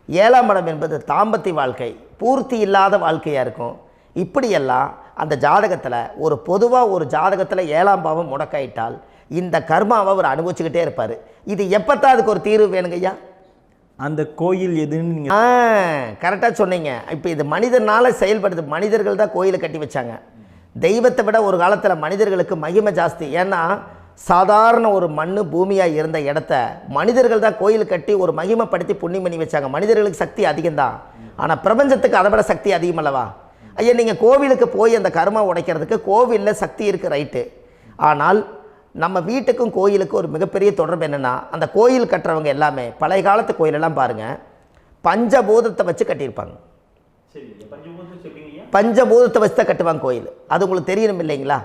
7ஆம் இடம் என்பது தாம்பத்திய வாழ்க்கை, பூர்த்தி இல்லாத வாழ்க்கையாக இருக்கும். இப்படியெல்லாம் அந்த ஜாதகத்தில் ஒரு பொதுவாக ஒரு ஜாதகத்தில் 7ஆம் பாவம் முடக்காயிட்டால் இந்த கர்மாவை அவர் அனுபவிச்சுக்கிட்டே இருப்பார். இது எப்போத்தான் அதுக்கு ஒரு தீர்வு வேணுங்கய்யா? அந்த கோயில் எதுன்னு நீங்கள் கரெக்டாக சொன்னீங்க. இப்போ இது மனிதனால் செயல்படுது. மனிதர்கள் தான் கோயிலை கட்டி வச்சாங்க. தெய்வத்தை விட ஒரு காலத்தில் மனிதர்களுக்கு மகிமை ஜாஸ்தி. ஏன்னா சாதாரண ஒரு மண் பூமியாக இருந்த இடத்த மனிதர்கள் தான் கோயில் கட்டி ஒரு மகிமைப்படுத்தி புண்ணியம் பண்ணி வச்சாங்க. மனிதர்களுக்கு சக்தி அதிகம்தான், ஆனால் பிரபஞ்சத்துக்கு அதை விட சக்தி அதிகம் அல்லவா? ஐயா, நீங்கள் கோவிலுக்கு போய் அந்த கர்மா உடைக்கிறதுக்கு கோவிலில் சக்தி இருக்குது, ரைட்டு. ஆனால் நம்ம வீட்டுக்கும் கோயிலுக்கும் ஒரு மிகப்பெரிய தொடர்பு என்னென்னா, அந்த கோயில் கட்டுறவங்க எல்லாமே பழைய காலத்து கோயிலெல்லாம் பாருங்கள், பஞ்சபூதத்தை வச்சு கட்டியிருப்பாங்க. பஞ்சபூதத்தை வச்சு தான் கட்டுவாங்க கோயில். அது உங்களுக்கு தெரியணும் இல்லைங்களா?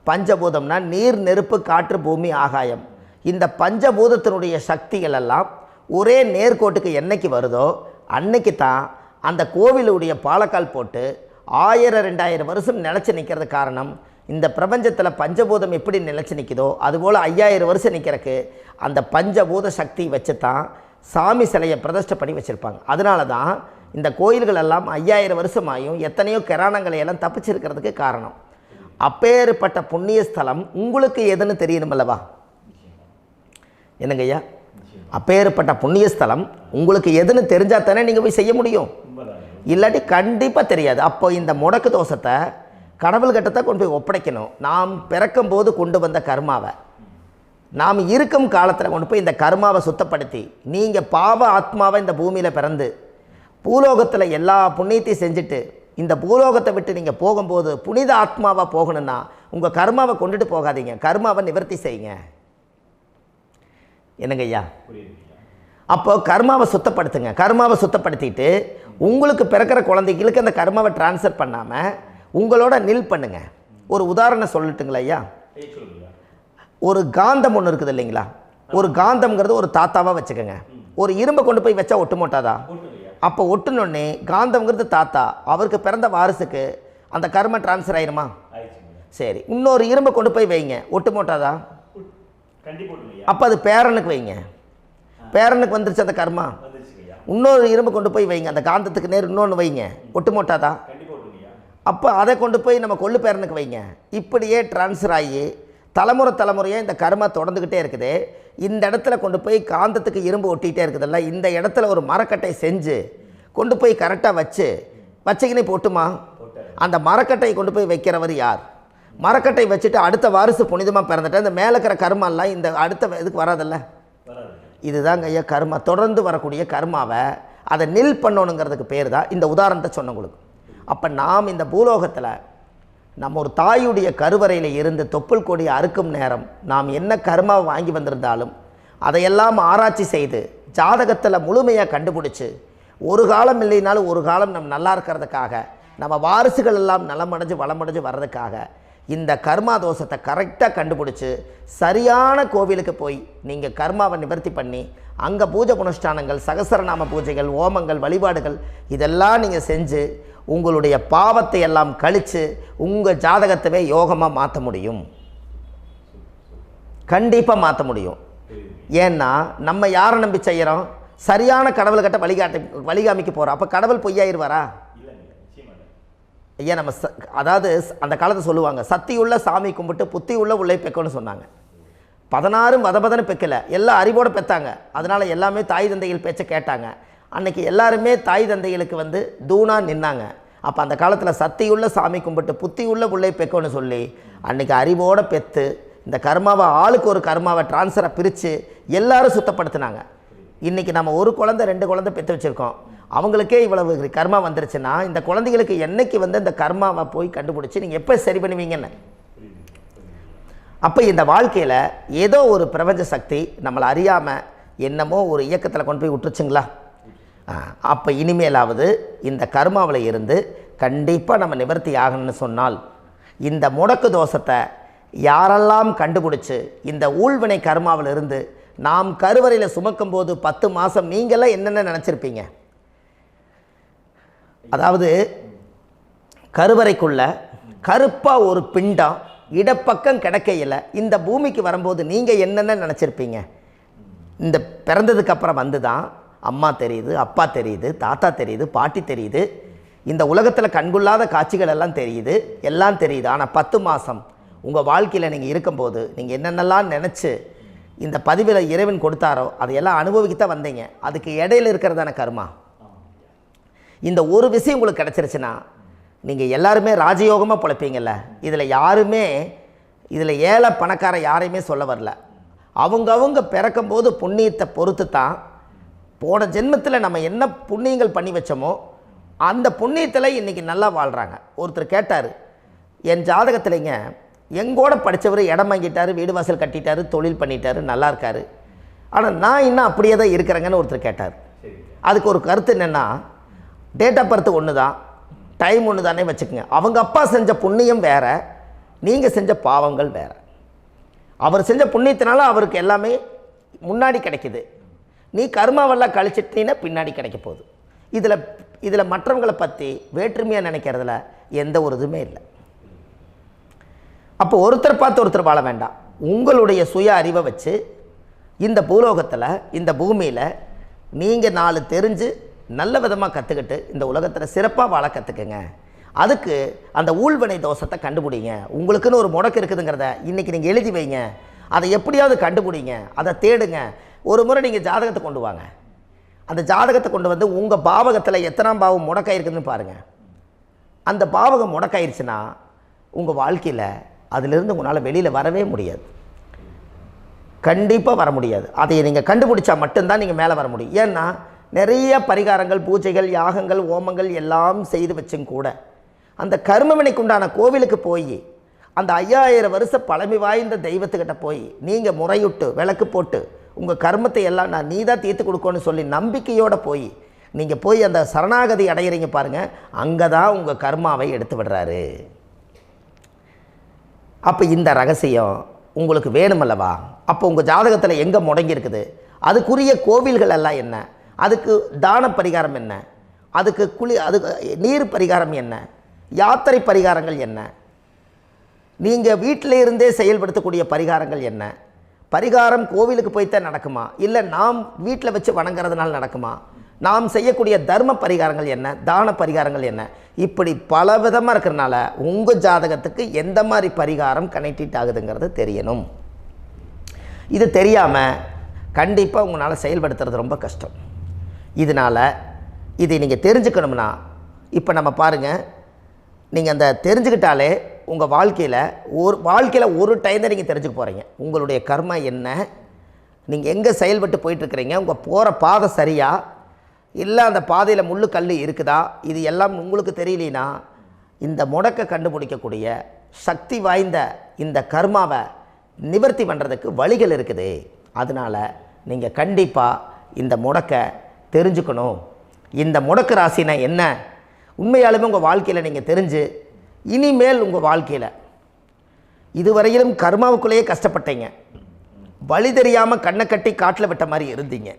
பஞ்சபூதம்னா நீர், நெருப்பு, காற்று, பூமி, ஆகாயம். இந்த பஞ்சபூதத்தினுடைய சக்திகள் எல்லாம் ஒரே நேர்கோட்டுக்கு என்னைக்கு வருதோ அன்னைக்கு தான் அந்த கோவிலுடைய பாலக்கால் போட்டு 1000-2000 வருஷம் நிலச்சி நிற்கிறது. காரணம், இந்த பிரபஞ்சத்தில் பஞ்சபூதம் எப்படி நிலச்சி நிற்குதோ அதுபோல் 5000 வருஷம் நிற்கிறதுக்கு அந்த பஞ்சபூத சக்தி வச்சு தான் சாமி சிலையை பிரதிஷ்டை பண்ணி வச்சுருப்பாங்க. அதனால தான் இந்த கோயில்கள் எல்லாம் 5000 வருஷமாயும் எத்தனையோ கிராணங்களை எல்லாம் தப்பிச்சிருக்கிறதுக்கு காரணம். அப்பேற்பட்ட புண்ணிய ஸ்தலம் உங்களுக்கு எதுன்னு தெரியணும் அல்லவா? என்னங்க ஐயா? அப்பேற்பட்ட புண்ணிய ஸ்தலம் உங்களுக்கு எதுன்னு தெரிஞ்சால் தானே நீங்கள் போய் செய்ய முடியும், இல்லாட்டி கண்டிப்பாக தெரியாது. அப்போ இந்த முடக்கு தோஷத்தை கடவுள்கிட்ட கொண்டு போய் ஒப்படைக்கணும். நாம் பிறக்கும் போது கொண்டு வந்த கர்மாவை நாம் இருக்கும் காலத்தில் கொண்டு போய் இந்த கர்மாவை சுத்தப்படுத்தி, நீங்கள் பாவ ஆத்மாவை இந்த பூமியில் பிறந்து பூலோகத்தில் எல்லா புண்ணியத்தையும் செஞ்சுட்டு இந்த பூலோகத்தை விட்டு நீங்கள் போகும்போது புனித ஆத்மாவாக போகணுன்னா உங்கள் கர்மாவை கொண்டுட்டு போகாதீங்க, கர்மாவை நிவர்த்தி செய்யுங்க. என்னங்க ஐயா? அப்போ கர்மாவை சுத்தப்படுத்துங்க. கர்மாவை சுத்தப்படுத்திட்டு உங்களுக்கு பிறக்கிற குழந்தைகளுக்கு அந்த கர்மாவை டிரான்ஸ்ஃபர் பண்ணாமல் உங்களோட நில் பண்ணுங்க. ஒரு உதாரணம் சொல்லட்டுங்களா ஐயா? ஒரு காந்தம் ஒன்று இருக்குது இல்லைங்களா? ஒரு காந்தம்ங்கிறது ஒரு தாத்தாவாக வச்சுக்கோங்க. ஒரு இரும்பை கொண்டு போய் வச்சா ஒட்டு மோட்டாதா? அப்போ ஒட்டுனோடனே காந்தம்ங்கிறது தாத்தா, அவருக்கு பிறந்த வாரிசுக்கு அந்த கர்ம டிரான்ஸ்ஃபர் ஆயிருமா? சரி, இன்னொரு இரும்பை கொண்டு போய் வைங்க, ஒட்டு மோட்டாதா? அப்போ அது பேரனுக்கு வைங்க, பேரனுக்கு வந்துருச்சு அந்த கர்மா. இன்னொரு இரும்பை கொண்டு போய் வைங்க, அந்த காந்தத்துக்கு நேர் இன்னொன்று வைங்க, ஒட்டு மோட்டாதா? அப்போ அதை கொண்டு போய் நம்ம கொள்ளு பேரனுக்கு வைங்க. இப்படியே டிரான்ஸ்ஃபர் ஆகி தலைமுறையாக இந்த கர்மா தொடர்ந்துக்கிட்டே இருக்குது. இந்த இடத்துல கொண்டு போய் காந்தத்துக்கு இரும்பு ஒட்டிகிட்டே இருக்குதுல்ல, இந்த இடத்துல ஒரு மரக்கட்டை செஞ்சு கொண்டு போய் கரெக்டாக வச்சுக்கினே போட்டுமா? அந்த மரக்கட்டையை கொண்டு போய் வைக்கிறவர் யார்? மரக்கட்டை வச்சுட்டு அடுத்த வாரிசு புனிதமாக பிறந்துட்டு அந்த மேலே இருக்கிற கர்மாலாம் இந்த அடுத்த இதுக்கு வராதில்ல. இதுதாங்க ஐயா கர்மா. தொடர்ந்து வரக்கூடிய கர்மாவை அதை நில் பண்ணணுங்கிறதுக்கு பேர் தான் இந்த உதாரணத்தை சொன்னவங்களுக்கு. அப்போ நாம் இந்த பூலோகத்தில் நம்ம ஒரு தாயுடைய கருவறையில் இருந்து தொப்புள் கொடி அறுக்கும் நேரம் நாம் என்ன கர்மாவை வாங்கி வந்திருந்தாலும் அதையெல்லாம் ஆராய்ச்சி செய்து ஜாதகத்தில் முழுமையாக கண்டுபிடிச்சி ஒரு காலம் இல்லைனாலும் ஒரு காலம் நம்ம நல்லா இருக்கிறதுக்காக, நம்ம வாரிசுகள் எல்லாம் நலமடைஞ்சு வளமடைஞ்சு வர்றதுக்காக இந்த கர்மா தோஷத்தை கரெக்டாக கண்டுபிடிச்சி சரியான கோவிலுக்கு போய் நீங்கள் கர்மாவை நிவர்த்தி பண்ணி அங்கே பூஜை புனஸ்தானங்கள், சகசரநாம பூஜைகள், ஓமங்கள், வழிபாடுகள் இதெல்லாம் நீங்கள் செஞ்சு உங்களுடைய பாவத்தை எல்லாம் கழித்து உங்கள் ஜாதகத்தவே யோகமாக மாற்ற முடியும். கண்டிப்பாக மாற்ற முடியும். ஏன்னா நம்ம யாரை நம்பி செய்கிறோம்? சரியான கடவுள்கிட்ட வழிகாமிக்க போகிறோம். அப்போ கடவுள் பொய்யாயிருவாரா? ஐயா நம்ம அதாவது அந்த காலத்தை சொல்லுவாங்க, சத்தியுள்ள சாமி கும்பிட்டு புத்தி உள்ள உள்ளே பெக்கணும்னு சொன்னாங்க. 16 வதபதன்னு பெக்கலை, எல்லாம் அறிவோடு பெற்றாங்க. அதனால் எல்லாமே தாய் தந்தைகள் பேச்சை கேட்டாங்க. அன்றைக்கி எல்லாருமே தாய் தந்தைகளுக்கு தூணாக நின்னாங்க. அப்போ அந்த காலத்தில் சத்தியுள்ள சாமி கும்பிட்டு புத்தி உள்ள உள்ளே பெக்கணும்னு சொல்லி அன்றைக்கி அறிவோடு பெற்று இந்த கர்மாவை ஆளுக்கு ஒரு கர்மாவை டிரான்ஸ்ஃபரை பிரித்து எல்லாரும் சுத்தப்படுத்தினாங்க. இன்றைக்கி நம்ம ஒரு குழந்தை 2 குழந்தை பெற்று வச்சுருக்கோம். அவங்களுக்கே இவ்வளவு கர்மா வந்துருச்சுன்னா இந்த குழந்தைகளுக்கு என்னைக்கு இந்த கர்மாவை போய் கண்டுபிடிச்சி நீங்கள் எப்போ சரி பண்ணுவீங்கன்னு. அப்போ இந்த வாழ்க்கையில் ஏதோ ஒரு பிரபஞ்ச சக்தி நம்மளை அறியாமல் என்னமோ ஒரு இயக்கத்தில் கொண்டு போய் விட்டுருச்சுங்களா? அப்போ இனிமேலாவது இந்த கர்மாவில் இருந்து கண்டிப்பாக நம்ம நிவர்த்தி ஆகணும்னு சொன்னால் இந்த முடக்கு தோஷத்தை யாரெல்லாம் கண்டுபிடிச்சி இந்த ஊழ்வினை கர்மாவில் இருந்து நாம் கருவறையில் சுமக்கும் போது 10 மாதம் நீங்களாம் என்னென்ன நினச்சிருப்பீங்க? அதாவது கருவறைக்குள்ள கருப்பாக ஒரு பிண்டம் இடப்பக்கம் கிடக்கையில் இந்த பூமிக்கு வரும்போது நீங்கள் என்னென்ன நினச்சிருப்பீங்க? இந்த பிறந்ததுக்கு அப்புறம் வந்து தான் அம்மா தெரியுது, அப்பா தெரியுது, தாத்தா தெரியுது, பாட்டி தெரியுது, இந்த உலகத்தில் கண்கொள்ளாத காட்சிகள் எல்லாம் தெரியுது, எல்லாம் தெரியுது. ஆனால் 10 மாதம் உங்கள் வாழ்க்கையில் நீங்கள் இருக்கும்போது நீங்கள் என்னென்னலாம் நினச்சி இந்த பதிவில் இறைவன் கொடுத்தாரோ அதையெல்லாம் அனுபவிக்கத்தான் வந்தீங்க. அதுக்கு இடையில இருக்கிறதான கர்மா. இந்த ஒரு விஷயம் உங்களுக்கு கிடச்சிருச்சுன்னா நீங்கள் எல்லாருமே ராஜயோகமாக பிழைப்பீங்கள்ல. இதில் ஏழை பணக்கார யாரையுமே சொல்ல வரல. அவங்க பிறக்கும்போது புண்ணியத்தை பொறுத்து தான் போன ஜென்மத்தில் நம்ம என்ன புண்ணியங்கள் பண்ணி வச்சோமோ அந்த புண்ணியத்தில் இன்றைக்கி நல்லா வாழ்கிறாங்க. ஒருத்தர் கேட்டார், என் ஜாதகத்தில்ங்க எங்கூட படித்தவர் இடம் வாங்கிட்டார், வீடு வாசல் கட்டிட்டார், தொழில் பண்ணிட்டார், நல்லா இருக்கார், ஆனால் நான் இன்னும் அப்படியே தான் இருக்கிறேங்கன்னு ஒருத்தர் கேட்டார். அதுக்கு ஒரு கருத்து என்னென்னா, டேட் ஆஃப் பர்த் ஒன்று தான், டைம் ஒன்று தானே வச்சுக்கோங்க. அவங்க அப்பா செஞ்ச புண்ணியம் வேறு, நீங்கள் செஞ்ச பாவங்கள் வேறு. அவர் செஞ்ச புண்ணியத்தினால அவருக்கு எல்லாமே முன்னாடி கிடைக்குது. நீ கர்மாவெல்லாம் கழிச்சிட்டீன்னா பின்னாடி கிடைக்க போகுது. இதில் மற்றவங்களை பற்றி வேற்றுமையாக நினைக்கிறதுல எந்த ஒரு இதுவுமே இல்லை. அப்போ ஒருத்தர் பார்த்து ஒருத்தர் வாழ வேண்டாம். உங்களுடைய சுய அறிவை வச்சு இந்த பூலோகத்தில் இந்த பூமியில் நீங்கள் 4 தெரிஞ்சு நல்ல விதமாக கற்றுக்கிட்டு இந்த உலகத்தில் சிறப்பாக வாழ கற்றுக்குங்க. அதுக்கு அந்த ஊழ்வினை தோஷத்தை கண்டுபிடிங்க. உங்களுக்குன்னு ஒரு முடக்கு இருக்குதுங்கிறத இன்றைக்கி நீங்கள் எழுதி வைங்க. அதை எப்படியாவது கண்டுபிடிங்க, அதை தேடுங்க. ஒரு முறை நீங்கள் ஜாதகத்தை கொண்டு வாங்க. அந்த ஜாதகத்தை கொண்டு வந்து உங்கள் பாவகத்தில் எத்தனாம் பாவம் முடக்காயிருக்குதுன்னு பாருங்கள். அந்த பாவகம் முடக்காயிருச்சுன்னா உங்கள் வாழ்க்கையில் அதிலிருந்து உங்களால் வெளியில் வரவே முடியாது. கண்டிப்பாக வர முடியாது. அதை நீங்கள் கண்டுபிடிச்சா மட்டும்தான் நீங்கள் மேலே வர முடியும். ஏன்னா நிறைய பரிகாரங்கள், பூஜைகள், யாகங்கள், ஓமங்கள் எல்லாம் செய்து வச்சும் கூட அந்த கர்மவினைக்கு உண்டான கோவிலுக்கு போய் அந்த 5000 வருஷ பழமை வாய்ந்த தெய்வத்துக்கிட்ட போய் நீங்கள் முறையிட்டு விளக்கு போட்டு உங்கள் கர்மத்தை எல்லாம் நான் நீ தான் தீர்த்து கொடுக்கணும்னு சொல்லி நம்பிக்கையோடு நீங்கள் போய் அந்த சரணாகதி அடையிறீங்க பாருங்கள், அங்கே தான் உங்கள் கர்மாவை எடுத்து விடுறாரு. அப்போ இந்த ரகசியம் உங்களுக்கு வேணுமல்லவா? அப்போ உங்கள் ஜாதகத்தில் எங்கே முடங்கி அதுக்குரிய கோவில்கள் எல்லாம் என்ன, அதுக்கு தான பரிகாரம் என்ன, அதுக்கு நீர் பரிகாரம் என்ன, யாத்திரை பரிகாரங்கள் என்ன, நீங்கள் வீட்டில் இருந்தே செயல்படுத்தக்கூடிய பரிகாரங்கள் என்ன, பரிகாரம் கோவிலுக்கு போய்த்தான் நடக்குமா, இல்லை நாம் வீட்டில் வச்சு வணங்குறதுனால நடக்குமா, நாம் செய்யக்கூடிய தர்ம பரிகாரங்கள் என்ன, தான பரிகாரங்கள் என்ன, இப்படி பல விதமாக இருக்கிறனால உங்கள் ஜாதகத்துக்கு எந்த மாதிரி பரிகாரம் கனெக்ட் ஆகுதுங்கிறது தெரியணும். இது தெரியாமல் கண்டிப்பாக உங்களால் செயல்படுத்துறது ரொம்ப கஷ்டம். இதனால் இதை நீங்கள் தெரிஞ்சுக்கணும்னா இப்போ நம்ம பாருங்கள், நீங்கள் அந்த தெரிஞ்சுக்கிட்டாலே உங்கள் வாழ்க்கையில் ஒரு டைம் தான் நீங்கள் தெரிஞ்சுக்க போகிறீங்க. உங்களுடைய கர்மா என்ன, நீங்கள் எங்கே செயல்பட்டு போயிட்டுருக்கிறீங்க, உங்கள் போகிற பாதை சரியா இல்லை அந்த பாதையில் முள்ளு கல் இருக்குதா, இது எல்லாம் உங்களுக்கு தெரியலனா இந்த முடக்கை கண்டுபிடிக்கக்கூடிய சக்தி வாய்ந்த இந்த கர்மாவை நிவர்த்தி பண்ணுறதுக்கு வழிகள் இருக்குது. அதனால் நீங்கள் கண்டிப்பாக இந்த முடக்கை தெரிஞ்சுக்கணும். இந்த முடக்கு ராசினா என்ன உண்மையாலுமே உங்கள் வாழ்க்கையில் நீங்கள் தெரிஞ்சு இனிமேல் உங்கள் வாழ்க்கையில் இதுவரையிலும் கர்மாவுக்குள்ளேயே கஷ்டப்பட்டீங்க, வழி தெரியாமல் கண்ணை கட்டி காட்டில் விட்ட மாதிரி இருந்தீங்க.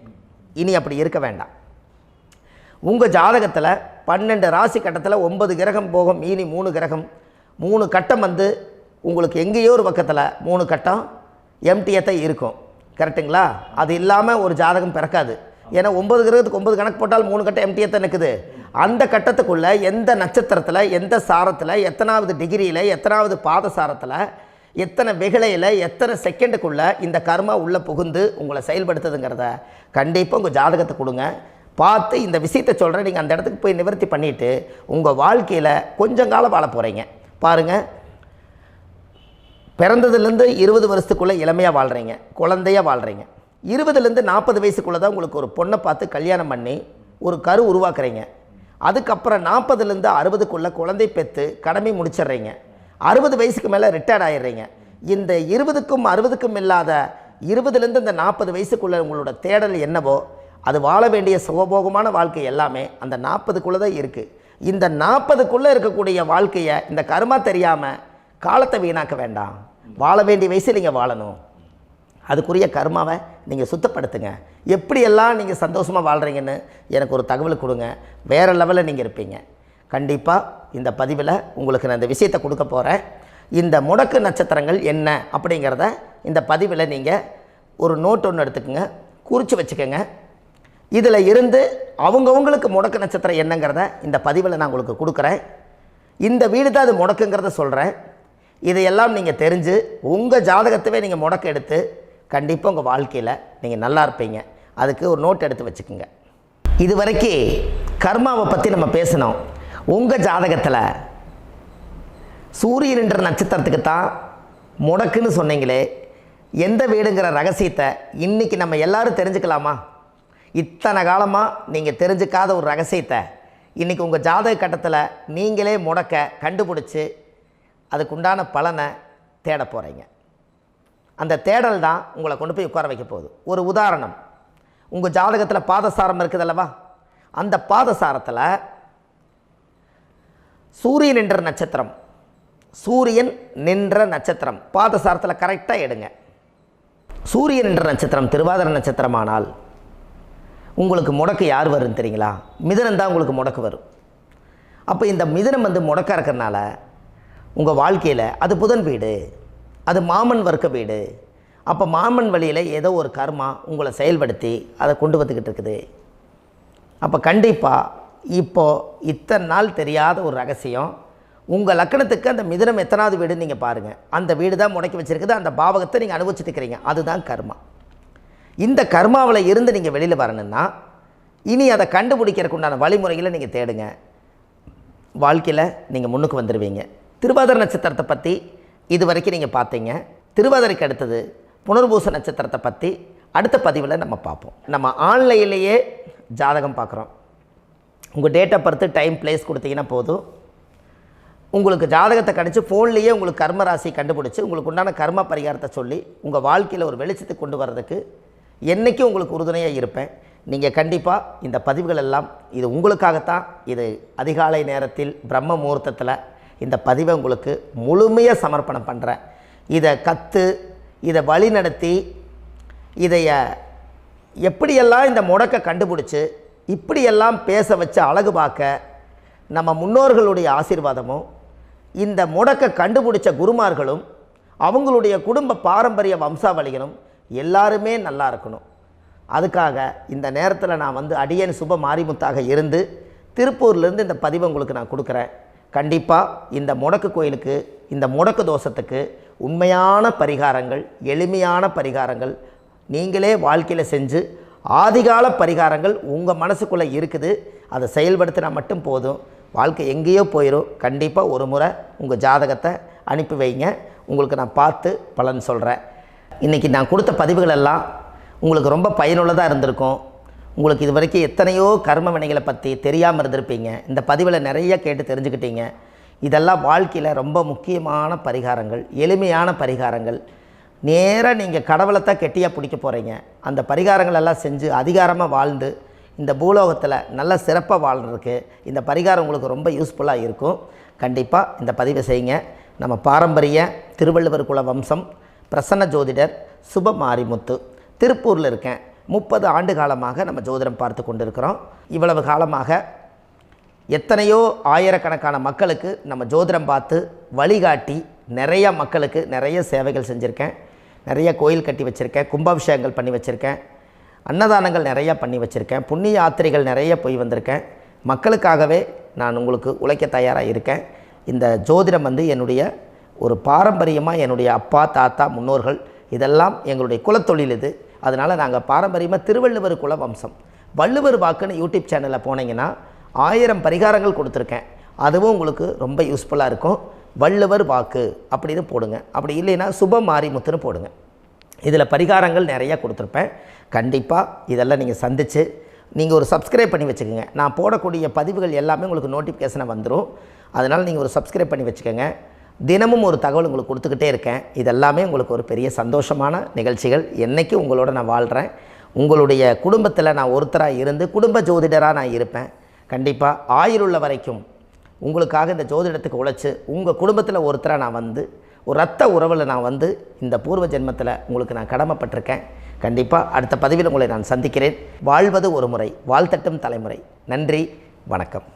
இனி அப்படி இருக்க வேண்டாம். உங்கள் ஜாதகத்தில் 12 ராசி கட்டத்தில் 9 கிரகம் போகும், மீனி 3 கிரகம், 3 கட்டம் உங்களுக்கு எங்கேயோ ஒரு பக்கத்தில் 3 கட்டம் எம்டியாக தான் இருக்கும். கரெக்டுங்களா? அது இல்லாமல் ஒரு ஜாதகம் பிறக்காது. ஏன்னா 9 கிரகத்துக்கு 9 கணக்கு போட்டால் 3 கட்டம் எம்டியாக தான் நிற்குது. அந்த கட்டத்துக்குள்ளே எந்த நட்சத்திரத்தில், எந்த சாரத்தில், எத்தனாவது டிகிரியில், எத்தனாவது பாதசாரத்தில், எத்தனை வெகுளையில், எத்தனை செகண்டுக்குள்ளே இந்த கர்மா உள்ளே புகுந்து உங்களை செயல்படுத்துதுங்கிறத கண்டிப்பாக உங்கள் ஜாதகத்தை கொடுங்க. பார்த்து இந்த விஷயத்தை சொல்கிறேன், நீங்கள் அந்த இடத்துக்கு போய் நிவர்த்தி பண்ணிவிட்டு உங்கள் வாழ்க்கையில் கொஞ்சம் காலம் வாழ போகிறீங்க. பாருங்கள், பிறந்ததுலேருந்து 20 வருஷத்துக்குள்ளே இளமையாக வாழ்கிறீங்க, குழந்தையாக வாழ்கிறீங்க. 20லேருந்து 40 வயசுக்குள்ளே தான் உங்களுக்கு ஒரு பொண்ணை பார்த்து கல்யாணம் பண்ணி ஒரு கரு உருவாக்குறீங்க. அதுக்கப்புறம் 40லேருந்து 60க்குள்ளே குழந்தை பெற்று கடமை முடிச்சிடுறீங்க. 60 வயசுக்கு மேலே ரிட்டையர்ட் ஆகிடுறீங்க. இந்த 20க்கும் 60க்கும் இல்லாத 20லேருந்து இந்த 40 வயசுக்குள்ளே உங்களோட தேடல் என்னவோ அது வாழ வேண்டிய சுகபோகமான வாழ்க்கை எல்லாமே அந்த 40க்குள்ளே தான் இருக்குது. இந்த 40க்குள்ளே இருக்கக்கூடிய வாழ்க்கையை இந்த கர்மா தெரியாமல் காலத்தை வீணாக்க வேண்டாம். வாழ வேண்டிய வயசில் நீங்கள் வாழணும். அதுக்குரிய கர்மாவை நீங்கள் சுத்தப்படுத்துங்க. எப்படியெல்லாம் நீங்கள் சந்தோஷமாக வாழ்கிறீங்கன்னு எனக்கு ஒரு தகவல் கொடுங்க. வேறு லெவலில் நீங்கள் இருப்பீங்க. கண்டிப்பாக இந்த பதிவில் உங்களுக்கு நான் இந்த விஷயத்தை கொடுக்க போகிறேன். இந்த முடக்கு நட்சத்திரங்கள் என்ன அப்படிங்கிறத இந்த பதிவில் நீங்கள் ஒரு நோட் ஒன்று எடுத்துக்கோங்க, குறித்து வச்சுக்கோங்க. இதில் இருந்து அவங்கவுங்களுக்கு முடக்கு நட்சத்திரம் என்னங்கிறத இந்த பதிவில் நான் உங்களுக்கு கொடுக்குறேன். இந்த வீடு தான் அது முடக்குங்கிறத சொல்கிறேன். இதையெல்லாம் நீங்கள் தெரிஞ்சு உங்கள் ஜாதகத்தவே நீங்கள் முடக்கு எடுத்து கண்டிப்பாக உங்கள் வாழ்க்கையில் நீங்கள் நல்லா இருப்பீங்க. அதுக்கு ஒரு நோட் எடுத்து வச்சுக்கோங்க. இது வரைக்கும் கர்மாவை பற்றி நம்ம பேசினோம். உங்கள் ஜாதகத்தில் சூரியன் என்ற நட்சத்திரத்துக்கு தான் முடக்குன்னு சொன்னீங்களே, எந்த வீடுங்கிற ரகசியத்தை இன்றைக்கி நம்ம எல்லோரும் தெரிஞ்சுக்கலாமா? இத்தனை காலமாக நீங்கள் தெரிஞ்சுக்காத ஒரு ரகசியத்தை இன்றைக்கி உங்கள் ஜாதக கட்டத்தில் நீங்களே முடக்க கண்டுபிடிச்சி அதுக்குண்டான பலனை தேட போகிறீங்க. அந்த தேடல் தான் உங்களை கொண்டு போய் உட்கார வைக்க போகுது. ஒரு உதாரணம், உங்கள் ஜாதகத்தில் பாதசாரம் இருக்குது அல்லவா? அந்த பாதசாரத்தில் சூரியன் என்ற நட்சத்திரம், சூரியன் நின்ற நட்சத்திரம் பாதசாரத்தில் கரெக்டாக எடுங்க. சூரியன் என்ற நட்சத்திரம் திருவாதிரை நட்சத்திரமானால் உங்களுக்கு முடக்கு யார் வரும்னு தெரியுங்களா? மிதுனம் தான் உங்களுக்கு முடக்கு வரும். அப்போ இந்த மிதுனம் முடக்க இருக்கிறனால உங்கள் வாழ்க்கையில் அது புதன் வீடு, அது மாமன் வர்க்க வீடு. அப்போ மாமன் வழியில் ஏதோ ஒரு கர்மா உங்களை செயல்படுத்தி அதை கொண்டு வந்துக்கிட்டு இருக்குது. அப்போ கண்டிப்பாக இப்போது இத்தனை நாள் தெரியாத ஒரு ரகசியம், உங்கள் லக்கணத்துக்கு அந்த மிதுனம் எத்தனாவது வீடுன்னு நீங்கள் பாருங்கள். அந்த வீடு தான் முடக்கி வச்சுருக்குது. அந்த பாவகத்தை நீங்கள் அனுபவிச்சுட்டு இருக்கிறீங்க. அதுதான் கர்மா. இந்த கர்மாவில் இருந்து நீங்கள் வெளியில் வரணுன்னா இனி அதை கண்டுபிடிக்கிறதுக்கு உண்டான வழிமுறைகளை நீங்கள் தேடுங்க. வாழ்க்கையில் நீங்கள் முன்னுக்கு வந்துடுவீங்க. திருவாதிரை நட்சத்திரத்தை பற்றி இது வரைக்கும் நீங்கள் பார்த்தீங்க. திருவாதிரைக்கு அடுத்தது புனர்பூச நட்சத்திரத்தை பற்றி அடுத்த பதிவில் நம்ம பார்ப்போம். நம்ம ஆன்லைன்லேயே ஜாதகம் பார்க்குறோம். உங்கள் date of birth, time, place கொடுத்தீங்கன்னா போதும். உங்களுக்கு ஜாதகத்தை கணிச்சு ஃபோன்லேயே உங்களுக்கு கர்ம ராசி கண்டுபிடிச்சி உங்களுக்கு உண்டான கர்ம பரிகாரத்தை சொல்லி உங்கள் வாழ்க்கையில் ஒரு வெளிச்சத்தை கொண்டு வர்றதுக்கு என்றைக்கும் உங்களுக்கு உறுதுணையாக இருப்பேன். நீங்கள் கண்டிப்பாக இந்த பதிவுகள் எல்லாம் இது உங்களுக்காகத்தான். இது அதிகாலை நேரத்தில் பிரம்ம முகூர்த்தத்தில் இந்த பதிவை உங்களுக்கு முழுமையாக சமர்ப்பணம் பண்ணுறேன். இதை கற்று இதை வழி நடத்தி இதைய எப்படியெல்லாம் இந்த முடக்கை கண்டுபிடிச்சி இப்படியெல்லாம் பேச வச்சு அழகு பார்க்க நம்ம முன்னோர்களுடைய ஆசீர்வாதமும் இந்த முடக்கை கண்டுபிடிச்ச குருமார்களும் அவங்களுடைய குடும்ப பாரம்பரிய வம்சாவளிகளும் எல்லாருமே நல்லா இருக்கணும். அதுக்காக இந்த நேரத்தில் நான் அடியேன் சுப மாரிமுத்தாக இருந்து திருப்பூர்லேருந்து இந்த பதிவை உங்களுக்கு நான் கொடுக்குறேன். கண்டிப்பாக இந்த முடக்கு கோயிலுக்கு, இந்த முடக்கு தோஷத்துக்கு உண்மையான பரிகாரங்கள், எளிமையான பரிகாரங்கள் நீங்களே வாழ்க்கையில் செஞ்சு ஆதிகால பரிகாரங்கள் உங்கள் மனசுக்குள்ளே இருக்குது. அதை செயல்படுத்தினா மட்டும் போதும். வாழ்க்கை எங்கேயோ போயிடும். கண்டிப்பாக ஒரு முறை உங்கள் ஜாதகத்தை அனுப்பி வைங்க. உங்களுக்கு நான் பார்த்து பலன் சொல்கிறேன். இன்றைக்கி நான் கொடுத்த பதிவுகள் எல்லாம் உங்களுக்கு ரொம்ப பயனுள்ளதாக இருந்திருக்கும். உங்களுக்கு இது வரைக்கும் எத்தனையோ கர்ம வினைகளை பற்றி தெரியாமல் இருந்திருப்பீங்க. இந்த பதிவில் நிறைய கேட்டு தெரிஞ்சுக்கிட்டீங்க. இதெல்லாம் வாழ்க்கையில் ரொம்ப முக்கியமான பரிகாரங்கள், எளிமையான பரிகாரங்கள். நேராக நீங்கள் கடவுளைத்தான் கெட்டியாக பிடிக்க போகிறீங்க. அந்த பரிகாரங்கள் எல்லாம் செஞ்சு அதிகாரமாக வாழ்ந்து இந்த பூலோகத்தில் நல்ல சிறப்பாக வாழ்கிறதுக்கு இந்த பரிகாரம் உங்களுக்கு ரொம்ப யூஸ்ஃபுல்லாக இருக்கும். கண்டிப்பாக இந்த பதிவை செய்யுங்க. நம்ம பாரம்பரிய திருவள்ளுவர் குல வம்சம், பிரசன்ன ஜோதிடர் சுப மாரிமுத்து, திருப்பூரில் இருக்கேன். 30 ஆண்டு காலமாக நம்ம ஜோதிடம் பார்த்து கொண்டு இருக்கிறோம். இவ்வளவு காலமாக எத்தனையோ ஆயிரக்கணக்கான மக்களுக்கு நம்ம ஜோதிடம் பார்த்து வழிகாட்டி நிறைய மக்களுக்கு நிறைய சேவைகள் செஞ்சுருக்கேன். நிறைய கோயில் கட்டி வச்சுருக்கேன், கும்பாபிஷேகங்கள் பண்ணி வச்சுருக்கேன், அன்னதானங்கள் நிறையா பண்ணி வச்சுருக்கேன், புண்ணிய யாத்திரைகள் நிறைய போய் வந்திருக்கேன். மக்களுக்காகவே நான் உங்களுக்கு உழைக்க தயாராக இருக்கேன். இந்த ஜோதிடம் என்னுடைய ஒரு பாரம்பரியமாக என்னுடைய அப்பா, தாத்தா, முன்னோர்கள் இதெல்லாம் எங்களுடைய குலத்தொழில் இது. அதனால் நாங்கள் பாரம்பரியமாக திருவள்ளுவர் குல வம்சம். வள்ளுவர் வாக்குன்னு யூடியூப் சேனலில் போனீங்கன்னா 1000 பரிகாரங்கள் கொடுத்துருக்கேன். அதுவும் உங்களுக்கு ரொம்ப யூஸ்ஃபுல்லாக இருக்கும். வள்ளுவர் வாக்கு அப்படின்னு போடுங்க. அப்படி இல்லைன்னா சுப மாரிமுத்துன்னு போடுங்க. இதில் பரிகாரங்கள் நிறையா கொடுத்துருப்பேன். கண்டிப்பாக இதெல்லாம் நீங்கள் சந்தித்து நீங்கள் ஒரு சப்ஸ்கிரைப் பண்ணி வச்சுக்கோங்க. நான் போடக்கூடிய பதிவுகள் எல்லாமே உங்களுக்கு நோட்டிஃபிகேஷனை வந்துடும். அதனால் நீங்கள் ஒரு சப்ஸ்கிரைப் பண்ணி வச்சுக்கோங்க. தினமும் ஒரு தகவல் உங்களுக்கு கொடுத்துக்கிட்டே இருக்கேன். இதெல்லாமே உங்களுக்கு ஒரு பெரிய சந்தோஷமான நிகழ்ச்சிகள். என்றைக்கும் உங்களோட நான் வாழ்கிறேன். உங்களுடைய குடும்பத்தில் நான் ஒருத்தராக இருந்து குடும்ப ஜோதிடராக நான் இருப்பேன். கண்டிப்பாக ஆயுளுள்ள வரைக்கும் உங்களுக்காக இந்த ஜோதிடத்துக்கு உழைச்சி உங்கள் குடும்பத்தில் ஒருத்தராக நான் வந்து ஒரு ரத்த உறவில் நான் வந்து இந்த பூர்வ ஜென்மத்தில் உங்களுக்கு நான் கடமைப்பட்டிருக்கேன். கண்டிப்பாக அடுத்த பதிவில் உங்களை நான் சந்திக்கிறேன். வாழ்வது ஒரு முறை, வாழ்த்தட்டும் தலைமுறை. நன்றி, வணக்கம்.